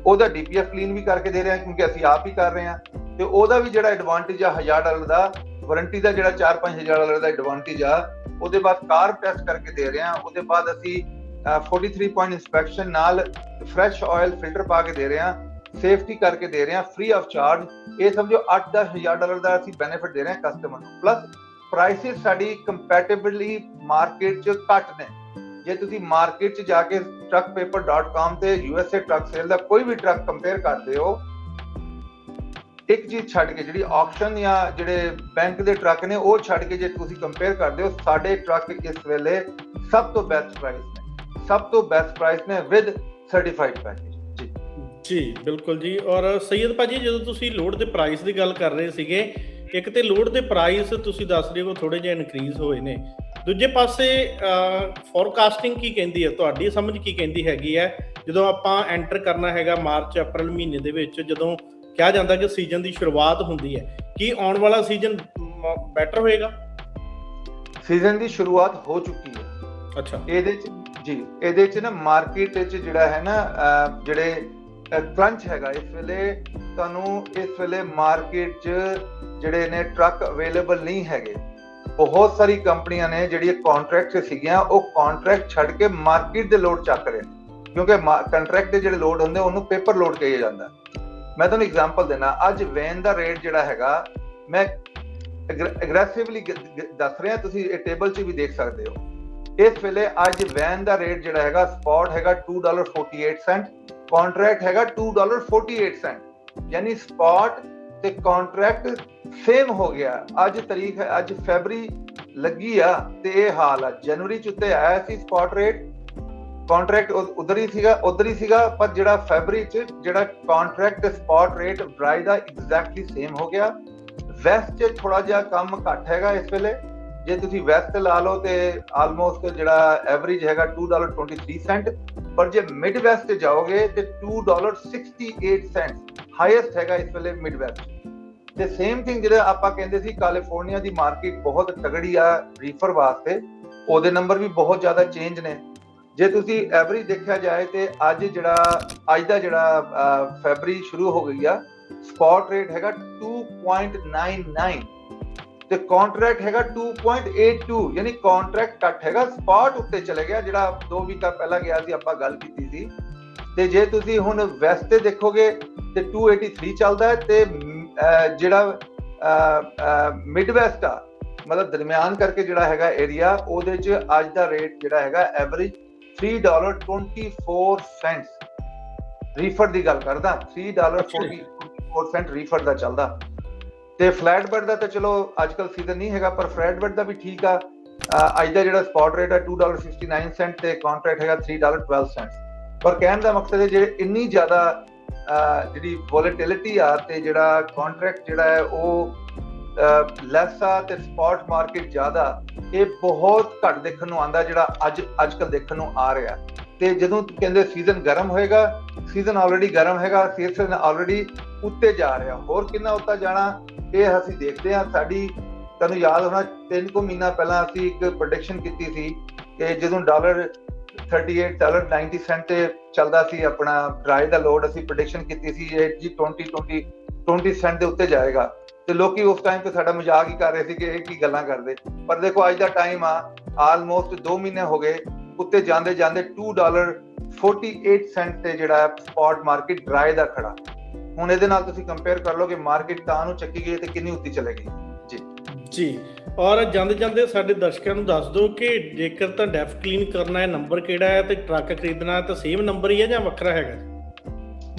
ਉਹਦਾ DPF ਕਲੀਨ ਵੀ ਕਰਕੇ ਦੇ ਰਹੇ ਹਾਂ, ਕਿਉਂਕਿ ਅਸੀਂ ਆਪ ਹੀ ਕਰ ਰਹੇ ਹਾਂ। ਤੇ ਉਹਦਾ ਵੀ ਜਿਹੜਾ ਐਡਵਾਂਟੇਜ ਆ $1000 ਦਾ ਵਾਰੰਟੀ ਦਾ, ਜਿਹੜਾ $4-5,000 ਦਾ ਐਡਵਾਂਟੇਜ ਆ, ਉਹਦੇ ਬਾਅਦ ਕਾਰ ਟੈਸਟ ਕਰਕੇ ਦੇ ਰਹੇ ਹਾਂ। ਉਹਦੇ ਬਾਅਦ ਅਸੀਂ 43 ਪੁਆਇੰਟ ਇੰਸਪੈਕਸ਼ਨ ਨਾਲ ਫਰੈਸ਼ ਆਇਲ ਫਿਲਟਰ ਪਾ ਕੇ ਦੇ ਰਹੇ ਹਾਂ, ਸੇਫਟੀ ਕਰਕੇ ਦੇ ਰਹੇ ਹਾਂ ਫ੍ਰੀ ਆਫ ਚਾਰਜ। ਇਹ ਸਮਝੋ $8-10,000 ਦਾ ਅਸੀਂ ਬੈਨੀਫਿਟ ਦੇ ਰਹੇ ਹਾਂ ਕਸਟਮਰ ਨੂੰ। ਪਲੱਸ ਪ੍ਰਾਈਸਿਸ ਸਾਡੀ ਕੰਪੈਟੇਬਲੀ ਮਾਰਕੀਟ 'ਚ ਘੱਟ ਨੇ। ਜੇ ਤੁਸੀਂ ਮਾਰਕੀਟ 'ਚ ਜਾ ਕੇ truckpaper.com ਤੇ USA ਟਰੱਕ ਸੇਲ ਦਾ ਕੋਈ ਵੀ ਟਰੱਕ ਕੰਪੇਅਰ ਕਰਦੇ ਹੋ, ਇੱਕ ਚੀਜ਼ ਛੱਡ ਕੇ, ਜਿਹੜੀ ਆਕਸ਼ਨ ਜਾਂ ਜਿਹੜੇ ਬੈਂਕ ਦੇ ਟਰੱਕ ਨੇ ਉਹ ਛੱਡ ਕੇ ਜੇ ਤੁਸੀਂ ਕੰਪੇਅਰ ਕਰਦੇ ਹੋ, ਸਾਡੇ ਟਰੱਕ ਇਸ ਵੇਲੇ ਸਭ ਤੋਂ ਬੈਸਟ ਪ੍ਰਾਈਸ ਨੇ, ਸਭ ਤੋਂ ਬੈਸਟ ਪ੍ਰਾਈਸ ਨੇ ਵਿਦ ਸਰਟੀਫਾਈਡ ਪੈਕੇਜ। ਜੀ ਬਿਲਕੁਲ ਜੀ। ਔਰ ਸੈਯਦ ਭਾਜੀ ਜਦੋਂ ਤੁਸੀਂ ਲੋਡ ਦੇ ਪ੍ਰਾਈਸ ਦੀ ਗੱਲ ਕਰ ਰਹੇ ਸੀਗੇ, ਇੱਕ ਤੇ ਲੋਡ ਦੇ ਪ੍ਰਾਈਸ ਤੁਸੀਂ ਦੱਸ ਰਹੇ ਹੋ ਥੋੜੇ ਜਿਹਾ ਇਨਕਰੀਜ਼ ਹੋਏ ਨੇ, ਦੂਜੇ ਪਾਸੇ ਫੋਰਕਾਸਟਿੰਗ ਕੀ ਕਹਿੰਦੀ ਹੈ, ਤੁਹਾਡੀ ਸਮਝ ਕੀ ਕਹਿੰਦੀ ਹੈਗੀ ਹੈ ਜਦੋਂ ਆਪਾਂ ਐਂਟਰ ਕਰਨਾ ਹੈਗਾ ਮਾਰਚ ਅਪ੍ਰੈਲ ਮਹੀਨੇ ਦੇ ਵਿੱਚ, ਜਦੋਂ ਕਿਹਾ ਜਾਂਦਾ ਕਿ ਸੀਜ਼ਨ ਦੀ ਸ਼ੁਰੂਆਤ ਹੁੰਦੀ ਹੈ, ਕੀ ਆਉਣ ਵਾਲਾ ਸੀਜ਼ਨ ਬੈਟਰ ਹੋਏਗਾ? ਸੀਜ਼ਨ ਦੀ ਸ਼ੁਰੂਆਤ ਹੋ ਚੁੱਕੀ ਹੈ। ਅੱਛਾ। ਇਹਦੇ 'ਚ ਨਾ ਮਾਰਕੀਟ 'ਚ ਜਿਹੜਾ ਹੈ ਨਾ, ਜਿਹੜੇ ਕ੍ਰੰਚ ਹੈਗਾ ਇਸ ਵੇਲੇ, ਤੁਹਾਨੂੰ ਇਸ ਵੇਲੇ ਮਾਰਕੀਟ 'ਚ ਜਿਹੜੇ ਨੇ ਟਰੱਕ ਅਵੇਲੇਬਲ ਨਹੀਂ ਹੈਗੇ। ਬਹੁਤ ਸਾਰੀ ਕੰਪਨੀਆਂ ਨੇ ਜਿਹੜੀਆਂ ਕੰਟਰੈਕਟ 'ਚ ਸੀਗੀਆਂ, ਉਹ ਕੰਟਰੈਕਟ ਛੱਡ ਕੇ ਮਾਰਕੀਟ ਦੇ ਲੋਡ ਚੱਕ ਰਹੇ ਨੇ, ਕਿਉਂਕਿ ਕੰਟਰੈਕਟ ਦੇ ਜਿਹੜੇ ਲੋਡ ਹੁੰਦੇ ਉਹਨੂੰ ਪੇਪਰ ਲੋਡ ਕਿਹਾ ਜਾਂਦਾ। ਮੈਂ ਤੁਹਾਨੂੰ ਐਗਜ਼ਾਮਪਲ ਦੇਣਾ, ਅੱਜ ਵੈਨ ਦਾ ਰੇਟ ਜਿਹੜਾ ਹੈਗਾ, ਮੈਂ ਐਗਰੈਸਿਵਲੀ ਦੱਸ ਰਿਹਾ, ਤੁਸੀਂ ਇਹ ਟੇਬਲ 'ਚ ਵੀ ਦੇਖ ਸਕਦੇ ਹੋ। ਇਸ ਵੇਲੇ ਅੱਜ ਵੈਨ ਦਾ ਰੇਟ ਜਿਹੜਾ ਹੈਗਾ, ਸਪੌਟ ਹੈਗਾ $2.48, ਕੰਟਰੈਕਟ ਹੈਗਾ $2.48, ਯਾਨੀ ਸਪੌਟ ਤੇ ਕੰਟਰੈਕਟ ਸੇਮ ਹੋ ਗਿਆ। ਅੱਜ ਤਾਰੀਖ ਹੈ, ਅੱਜ ਫੈਬਰੀ ਲੱਗੀ ਆ ਤੇ ਇਹ ਹਾਲ ਆ। ਜਨਵਰੀ 'ਚ ਉੱਤੇ ਆਇਆ ਸੀ ਸਪੌਟ ਰੇਟ, ਕੰਟਰੈਕਟ ਉਧਰ ਹੀ ਸੀਗਾ, ਪਰ ਜਿਹੜਾ ਫੈਬਰੀ 'ਚ ਜਿਹੜਾ ਕੰਟਰੈਕਟ ਤੇ ਸਪੌਟ ਰੇਟ ਡਰਾਈ ਦਾ ਐਗਜ਼ੈਕਟਲੀ ਸੇਮ ਹੋ ਗਿਆ। ਵੈਸਟ 'ਚ ਥੋੜਾ ਜਿਹਾ ਕੰਮ ਘੱਟ ਹੈਗਾ ਇਸ ਵੇਲੇ। ਜੇ ਤੁਸੀਂ ਵੈਸਟ ਲਾ ਲਓ ਤੇ ਆਲਮੋਸਟ ਜਿਹੜਾ ਐਵਰੇਜ ਹੈਗਾ $2.23, ਪਰ ਜੇ ਮਿਡ ਵੈਸਟ 'ਚ ਜਾਓਗੇ ਤੇ $2.68 ਹਾਈਐਸਟ ਹੈਗਾ ਇਸ ਵੇਲੇ ਮਿਡ ਵੈਸਟ। ਤੇ ਸੇਮ ਥਿੰਗ ਜਿਹੜਾ ਆਪਾਂ ਕਹਿੰਦੇ ਸੀ ਕੈਲੀਫੋਰਨੀਆ ਦੀ ਮਾਰਕੀਟ ਬਹੁਤ ਤਗੜੀ ਆ ਰੀਫਰ ਵਾਸਤੇ, ਉਹਦੇ ਨੰਬਰ ਵੀ ਬਹੁਤ ਜ਼ਿਆਦਾ ਚੇਂਜ ਨੇ। ਜੇ ਤੁਸੀਂ ਐਵਰੇਜ ਦੇਖਿਆ ਜਾਏ ਤੇ ਅੱਜ ਦਾ ਜਿਹੜਾ ਫੈਬਰੀ ਸ਼ੁਰੂ ਹੋ ਗਈ ਆ, ਸਪੌਟ ਰੇਟ ਹੈਗਾ 2.99 ਤੇ ਕੰਟਰੈਕਟ ਹੈਗਾ 2.82, ਯਾਨੀ ਕੰਟਰੈਕਟ ਘੱਟ ਹੈਗਾ, ਸਪੌਟ ਉੱਤੇ ਚਲੇ ਗਿਆ, ਜਿਹੜਾ 2 ਵੀਕਾਂ ਪਹਿਲਾਂ ਗਿਆ ਸੀ, ਆਪਾਂ ਗੱਲ ਕੀਤੀ ਸੀ। ਤੇ ਜੇ ਤੁਸੀਂ ਹੁਣ ਵੈਸਟ ਤੇ ਦੇਖੋਗੇ ਤੇ 283 ਚੱਲਦਾ ਹੈ, ਤੇ ਜਿਹੜਾ ਮਿਡ ਵੈਸਟ ਆ, ਮਤਲਬ ਦਰਮਿਆਨ ਕਰਕੇ ਜਿਹੜਾ ਹੈਗਾ ਏਰੀਆ, ਉਹਦੇ 'ਚ ਅੱਜ ਦਾ ਰੇਟ ਜਿਹੜਾ ਹੈਗਾ ਐਵਰੇਜ $3.24 ਰੀਫਰ ਦੀ ਗੱਲ ਕਰਦਾ, $3.44 ਰੀਫਰ ਦਾ ਚੱਲਦਾ। ਤੇ ਫਲੈਟ ਬੈਡ ਦਾ ਤਾਂ ਚਲੋ ਅੱਜ ਕੱਲ ਸੀਜ਼ਨ ਨਹੀਂ ਹੈਗਾ, ਪਰ ਫਲੈਟ ਬੈਡ ਦਾ ਵੀ ਠੀਕ ਆ। ਅੱਜ ਦਾ ਜਿਹੜਾ ਸਪੌਟ ਰੇਟ ਹੈ $2.69 ਤੇ ਕੰਟਰੈਕਟ ਹੈਗਾ $3.12। ਪਰ ਕਹਿਣ ਦਾ ਮਕਸਦ ਹੈ ਜਿਹੜੇ ਇੰਨੀ ਜ਼ਿਆਦਾ ਜਿਹੜੀ ਵੋਲੇਟਿਲਿਟੀ ਆ ਤੇ ਜਿਹੜਾ ਕੰਟਰੈਕਟ ਜਿਹੜਾ ਹੈ ਉਹ ਲੈਸ ਆ ਤੇ ਸਪੌਟ ਮਾਰਕੀਟ ਜ਼ਿਆਦਾ, ਇਹ ਬਹੁਤ ਘੱਟ ਦੇਖਣ ਨੂੰ ਆਉਂਦਾ, ਜਿਹੜਾ ਅੱਜ ਕੱਲ ਦੇਖਣ ਨੂੰ ਆ ਰਿਹਾ। ਤੇ ਜਦੋਂ ਕਹਿੰਦੇ ਸੀਜ਼ਨ ਗਰਮ ਹੋਏਗਾ, ਸੀਜ਼ਨ ਆਲਰੇਡੀ ਗਰਮ ਹੈਗਾ, ਸੀਜ਼ਨ ਆਲਰੇਡੀ ਉੱਤੇ ਜਾ ਰਿਹਾ। ਹੋਰ ਕਿੰਨਾ ਉੱਤੇ ਜਾਣਾ ਇਹ ਅਸੀਂ ਦੇਖਦੇ ਹਾਂ। ਤੁਹਾਨੂੰ ਯਾਦ ਹੋਣਾ 3 ਮਹੀਨਾ ਪਹਿਲਾਂ ਅਸੀਂ ਇੱਕ ਪ੍ਰੈਡਿਕਸ਼ਨ ਕੀਤੀ ਸੀ ਕਿ ਜਦੋਂ ਡਾਲਰ $38 90 ਸੈਂਟ ਤੇ ਚੱਲਦਾ ਸੀ ਆਪਣਾ ਡਰਾਈ ਦਾ ਲੋਡ। ਅਸੀਂ ਪ੍ਰੈਡਿਕਸ਼ਨ ਕੀਤੀ ਸੀ ਇਹ ਜੀ 20 ਸੈਂਟ ਦੇ ਉੱਤੇ ਜਾਏਗਾ, ਤੇ ਲੋਕੀ ਉਸ ਟਾਈਮ ਤੇ ਸਾਡਾ ਮਜ਼ਾਕ ਹੀ ਕਰ ਰਹੇ ਸੀ ਕਿ ਇਹ ਕੀ ਗੱਲਾਂ ਕਰਦੇ। ਪਰ ਦੇਖੋ ਅੱਜ ਦਾ ਟਾਈਮ ਆ, ਆਲਮੋਸਟ 2 ਮਹੀਨੇ ਹੋ ਗਏ ਉੱਤੇ ਜਾਂਦੇ ਜਾਂਦੇ $2.48 ਤੇ ਜਿਹੜਾ ਸਪੌਟ ਮਾਰਕੀਟ ਡਰਾਈ ਦਾ ਖੜਾ। ਹੁਣ ਇਹਦੇ ਨਾਲ ਤੁਸੀਂ ਕੰਪੇਅਰ ਕਰ ਲਓ ਕਿ ਮਾਰਕੀਟ ਤਾਂ ਨੂੰ ਚੱਕੀ ਗਈ ਤੇ ਕਿੰਨੀ ਉੱਤੀ ਚਲੇਗੀ। ਜੀ ਔਰ ਜਾਂਦੇ ਜਾਂਦੇ ਸਾਡੇ ਦਰਸ਼ਕਾਂ ਨੂੰ ਦੱਸ ਦਿਓ ਕਿ ਜੇਕਰ ਤਾਂ ਡੈਫ ਕਲੀਨ ਕਰਨਾ ਹੈ, ਨੰਬਰ ਕਿਹੜਾ ਹੈ, ਤੇ ਟਰੱਕ ਖਰੀਦਣਾ ਤਾਂ ਸੇਮ ਨੰਬਰ ਹੀ ਹੈ ਜਾਂ ਵੱਖਰਾ ਹੈਗਾ?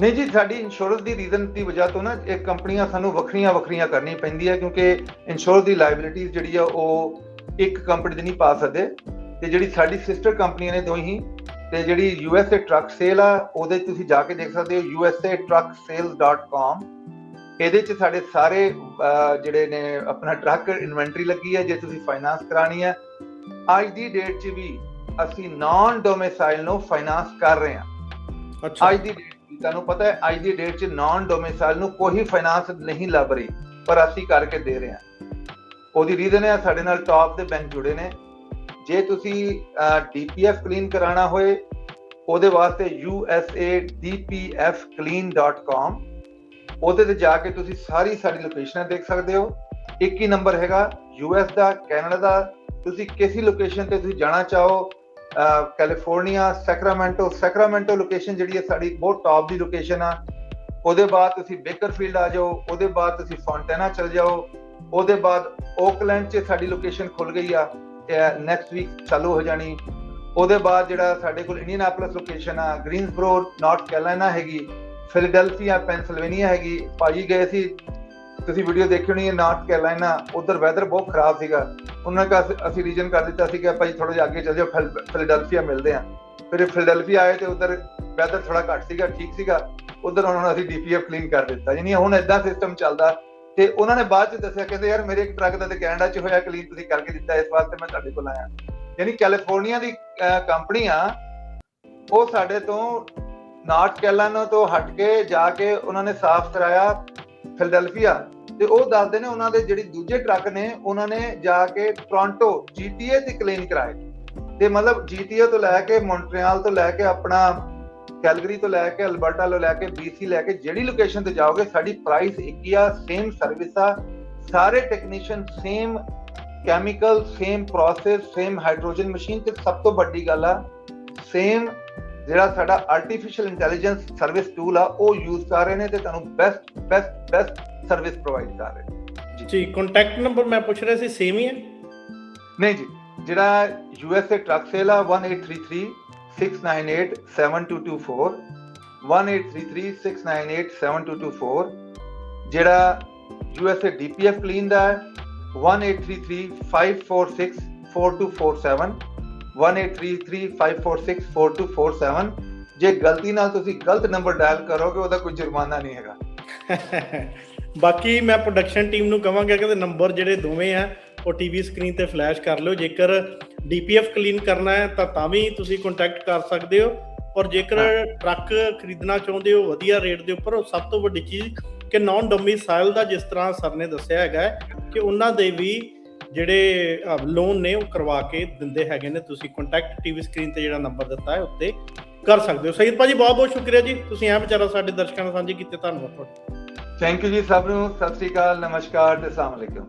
ਨਹੀਂ ਜੀ, ਸਾਡੀ ਇੰਸ਼ੋਰੈਂਸ ਦੀ ਰੀਜ਼ਨ ਦੀ ਵਜ੍ਹਾ ਤੋਂ ਨਾ ਇਹ ਕੰਪਨੀਆਂ ਸਾਨੂੰ ਵੱਖਰੀਆਂ ਕਰਨੀ ਪੈਂਦੀ ਹੈ, ਕਿਉਂਕਿ ਇੰਸ਼ੋਰੈਂਸ ਦੀ ਲਾਇਬਿਲਿਟੀ ਜਿਹੜੀ ਆ ਉਹ ਇੱਕ ਕੰਪਨੀ ਦੀ ਨਹੀਂ ਪਾ ਸਕਦੇ। ਤੇ ਜਿਹੜੀ ਸਾਡੀ ਸਿਸਟਰ ਕੰਪਨੀਆਂ ਨੇ ਦੋਹੀ, ਤੇ ਜਿਹੜੀ USA ਟਰੱਕ ਸੇਲ ਆ ਉਹਦੇ ਤੁਸੀਂ ਜਾ ਕੇ ਦੇਖ ਸਕਦੇ ਹੋ usatrucksales.com। ਇਹਦੇ 'ਚ ਸਾਡੇ ਸਾਰੇ ਜਿਹੜੇ ਨੇ ਆਪਣਾ ਟਰੱਕ ਇਨਵੈਂਟਰੀ ਲੱਗੀ ਹੈ। ਜੇ ਤੁਸੀਂ ਫਾਈਨਾਂਸ ਕਰਾਣੀ ਹੈ, ਅੱਜ ਦੀ ਡੇਟ 'ਚ ਵੀ ਅਸੀਂ ਨਾਨ ਡੋਮਿਸਾਈਲ ਨੂੰ ਫਾਈਨਾਂਸ ਕਰ ਰਹੇ ਹਾਂ। ਅੱਜ ਦੀ ਡੇਟ ਤੁਹਾਨੂੰ ਪਤਾ ਹੈ, ਅੱਜ ਦੀ ਡੇਟ 'ਚ ਨਾਨ ਡੋਮਿਸਾਈਲ ਨੂੰ ਕੋਈ ਫਾਈਨਾਂਸ ਨਹੀਂ ਲੱਭ ਰਹੀ, ਪਰ ਅਸੀਂ ਕਰਕੇ ਦੇ ਰਹੇ ਹਾਂ। ਉਹਦੀ ਰੀਜ਼ਨ ਹੈ ਸਾਡੇ ਨਾਲ ਟੌਪ ਦੇ ਬੈਂਕ ਜੁੜੇ ਨੇ। ਜੇ ਤੁਸੀਂ DPF ਕਲੀਨ ਕਰਾਉਣਾ ਹੋਏ ਉਹਦੇ ਵਾਸਤੇ usadpfclean.com, ਉਹਦੇ ਤੇ ਜਾ ਕੇ ਤੁਸੀਂ ਸਾਰੀ ਸਾਡੀ ਲੋਕੇਸ਼ਨਾਂ ਦੇਖ ਸਕਦੇ ਹੋ। ਇੱਕ ਹੀ ਨੰਬਰ ਹੈਗਾ US ਦਾ, ਕੈਨੇਡਾ ਦਾ। ਤੁਸੀਂ ਕਿਸੇ ਲੋਕੇਸ਼ਨ ਤੇ ਤੁਸੀਂ ਜਾਣਾ ਚਾਹੋ, ਕੈਲੀਫੋਰਨੀਆ, ਸੈਕਰਾਮੈਂਟੋ ਲੋਕੇਸ਼ਨ ਜਿਹੜੀ ਹੈ ਸਾਡੀ ਬਹੁਤ ਟੌਪ ਦੀ ਲੋਕੇਸ਼ਨ ਆ। ਉਹਦੇ ਬਾਅਦ ਤੁਸੀਂ ਬੇਕਰਫੀਲਡ ਆ ਜਾਓ, ਉਹਦੇ ਬਾਅਦ ਤੁਸੀਂ ਫੌਂਟੈਨਾ ਚਲ ਜਾਓ, ਉਹਦੇ ਬਾਅਦ ਓਕਲੈਂਡ 'ਚ ਸਾਡੀ ਲੋਕੇਸ਼ਨ ਖੁੱਲ ਗਈ ਆ, ਨੈਕਸਟ ਵੀਕ ਚਾਲੂ ਹੋ ਜਾਣੀ। ਉਹਦੇ ਬਾਅਦ ਜਿਹੜਾ ਸਾਡੇ ਕੋਲ ਇੰਡੀਅਨਾਪੋਲਿਸ ਲੋਕੇਸ਼ਨ ਆ, ਗ੍ਰੀਨਸਬਰੋ ਨਾਰਥ ਕੈਰੋਲਾਈਨਾ ਹੈਗੀ, ਫਿਲਡੈਲਫੀਆ ਪੈਨਸਿਲਵੇਨੀਆ ਹੈਗੀ। ਭਾਜੀ ਗਏ ਸੀ, ਤੁਸੀਂ ਵੀਡੀਓ ਦੇਖੀ ਹੋਣੀ ਹੈ, ਨਾਰਥ ਕੈਰੋਲਾਈਨਾ। ਉਧਰ ਵੈਦਰ ਬਹੁਤ ਖਰਾਬ ਸੀਗਾ। ਉਹਨਾਂ ਨੇ ਅਸੀਂ ਰੀਜਨ ਕਰ ਦਿੱਤਾ ਸੀ ਕਿ ਭਾਈ ਥੋੜਾ ਜਿਹਾ ਅੱਗੇ ਚੱਲ ਜਾਓ, ਫਿਲਡੈਲਫੀਆ ਮਿਲਦੇ ਆ। ਫਿਰ ਫਿਲਡੈਲਫੀਆ ਆਏ ਤੇ ਉਧਰ ਵੈਦਰ ਥੋੜਾ ਘੱਟ ਸੀਗਾ, ਠੀਕ ਸੀਗਾ। ਉਧਰ ਉਹਨਾਂ ਨੂੰ ਅਸੀਂ DPF ਕਲੀਨ ਕਰ ਦਿੱਤਾ। ਯਾਨੀ ਹੁਣ ਏਦਾਂ ਸਿਸਟਮ ਚੱਲਦਾ। ਤੇ ਉਹਨਾਂ ਨੇ ਬਾਅਦ 'ਚ ਦੱਸਿਆ, ਕਹਿੰਦੇ ਯਾਰ ਮੇਰੇ ਇੱਕ ਟਰੱਕ ਦਾ ਤੇ ਕੈਨੇਡਾ 'ਚ ਹੋਇਆ ਕਲੀਨ, ਤੁਸੀਂ ਕਰਕੇ ਦਿੱਤਾ, ਇਸ ਵਾਸਤੇ ਮੈਂ ਤੁਹਾਡੇ ਕੋਲ ਆਇਆ। ਯਾਨੀ ਕੈਲੀਫੋਰਨੀਆ ਦੀ ਕੰਪਨੀ ਆ, ਉਹ ਸਾਡੇ ਤੋਂ ਨਾਰਥ ਕੈਰੋਲਾਈਨਾ ਤੋਂ ਹਟ ਕੇ ਜਾ ਕੇ ਉਹਨਾਂ ਨੇ ਸਾਫ਼ ਕਰਾਇਆ ਫਿਲਡੈਲਫੀਆ। ਤੇ ਉਹ ਦੱਸਦੇ ਨੇ ਉਹਨਾਂ ਦੇ ਜਿਹੜੇ ਦੂਜੇ ਟਰੱਕ ਨੇ ਉਹਨਾਂ ਨੇ ਜਾ ਕੇ ਟੋਰਾਂਟੋ GTA ਤੇ ਕਲੀਨ ਕਰਾਏ। ਤੇ ਮਤਲਬ GTA ਤੋਂ ਲੈ ਕੇ ਮੌਂਟਰੀਅਲ ਤੋਂ ਲੈ ਕੇ ਆਪਣਾ ਕੈਲਗਰੀ ਤੋਂ ਲੈ ਕੇ ਅਲਬਰਟਾ ਤੋਂ ਲੈ ਕੇ BC ਲੈ ਕੇ ਜਿਹੜੀ ਲੋਕੇਸ਼ਨ ਤੇ ਜਾਓਗੇ, ਸਾਡੀ ਪ੍ਰਾਈਸ ਇੱਕ ਹੀ ਆ, ਸੇਮ ਸਰਵਿਸ ਆ, ਸਾਰੇ technician same, chemical same, process same, hydrogen machine, ਤੇ ਸਭ ਤੋਂ ਵੱਡੀ ਗੱਲ ਆ ਸੇਮ ਜਿਹੜਾ ਸਾਡਾ ਆਰਟੀਫੀਸ਼ੀਅਲ ਇੰਟੈਲੀਜੈਂਸ ਸਰਵਿਸ ਟੂਲ ਆ ਉਹ ਯੂਜ਼ ਕਰ ਰਹੇ ਨੇ, ਤੇ ਤੁਹਾਨੂੰ ਬੈਸਟ ਸਰਵਿਸ ਪ੍ਰੋਵਾਈਡ ਕਰ ਰਹੇ ਜੀ। ਕੰਟੈਕਟ ਨੰਬਰ ਮੈਂ ਪੁੱਛ ਰਿਹਾ ਸੀ, ਸੇਮ ਹੀ ਹੈ? ਨਹੀਂ ਜੀ, ਜਿਹੜਾ USA ਟਰੱਕ ਸੇਲ ਆ 1833-698-7224, 1833-698-7224। ਜਿਹੜਾ USA DPF ਕਲੀਨ ਦਾ ਹੈ 1833-546-4247, 1833-546-4247। ਜੇ ਗਲਤੀ ਨਾਲ ਤੁਸੀਂ ਗਲਤ ਨੰਬਰ ਡਾਇਲ ਕਰੋਗੇ ਉਹਦਾ ਕੋਈ ਜੁਰਮਾਨਾ ਨਹੀਂ ਹੈਗਾ। ਬਾਕੀ ਮੈਂ ਪ੍ਰੋਡਕਸ਼ਨ ਟੀਮ ਨੂੰ ਕਹਾਂਗਾ ਕਿ ਨੰਬਰ ਜਿਹੜੇ ਦੋਵੇਂ ਆ ਉਹ TV ਸਕਰੀਨ ਤੇ ਫਲੈਸ਼ ਕਰ ਲਿਓ। ਜੇਕਰ DPF ਕਲੀਨ ਕਰਨਾ ਹੈ ਤਾਂ ਵੀ ਤੁਸੀਂ ਕੰਟੈਕਟ ਕਰ ਸਕਦੇ ਹੋ। ਔਰ ਜੇਕਰ ਟਰੱਕ ਖਰੀਦਣਾ ਚਾਹੁੰਦੇ ਹੋ ਵਧੀਆ ਰੇਟ ਦੇ ਉੱਪਰ, ਸਭ ਤੋਂ ਵੱਡੀ ਚੀਜ਼ ਕਿ ਨਾਨ ਡੋਮਿਸਾਈਲ ਦਾ, ਜਿਸ ਤਰ੍ਹਾਂ ਸਰ ਨੇ ਦੱਸਿਆ ਹੈਗਾ ਕਿ ਉਹਨਾਂ ਦੇ ਵੀ ਜਿਹੜੇ ਲੋਨ ਨੇ ਉਹ ਕਰਵਾ ਕੇ ਦਿੰਦੇ ਹੈਗੇ ਨੇ। ਤੁਸੀਂ ਕੰਟੈਕਟ TV ਸਕਰੀਨ ਤੇ ਜਿਹੜਾ ਨੰਬਰ ਦਿੱਤਾ ਹੈ ਉੱਤੇ ਕਰ ਸਕਦੇ ਹੋ। ਸਹੀਦ ਭਾਜੀ ਬਹੁਤ ਬਹੁਤ ਸ਼ੁਕਰੀਆ ਜੀ, ਤੁਸੀਂ ਇਹ ਵਿਚਾਰਾ ਸਾਡੇ ਦਰਸ਼ਕਾਂ ਨਾਲ ਸਾਂਝੇ ਕੀਤੇ, ਧੰਨਵਾਦ ਤੁਹਾਡਾ। ਥੈਂਕ ਯੂ ਜੀ ਸਭ ਨੂੰ। ਸਤਿ ਸ੍ਰੀ ਅਕਾਲ, ਨਮਸਕਾਰ ਤੇ ਅਸਲਾਮ ਅਲੈਕੁਮ।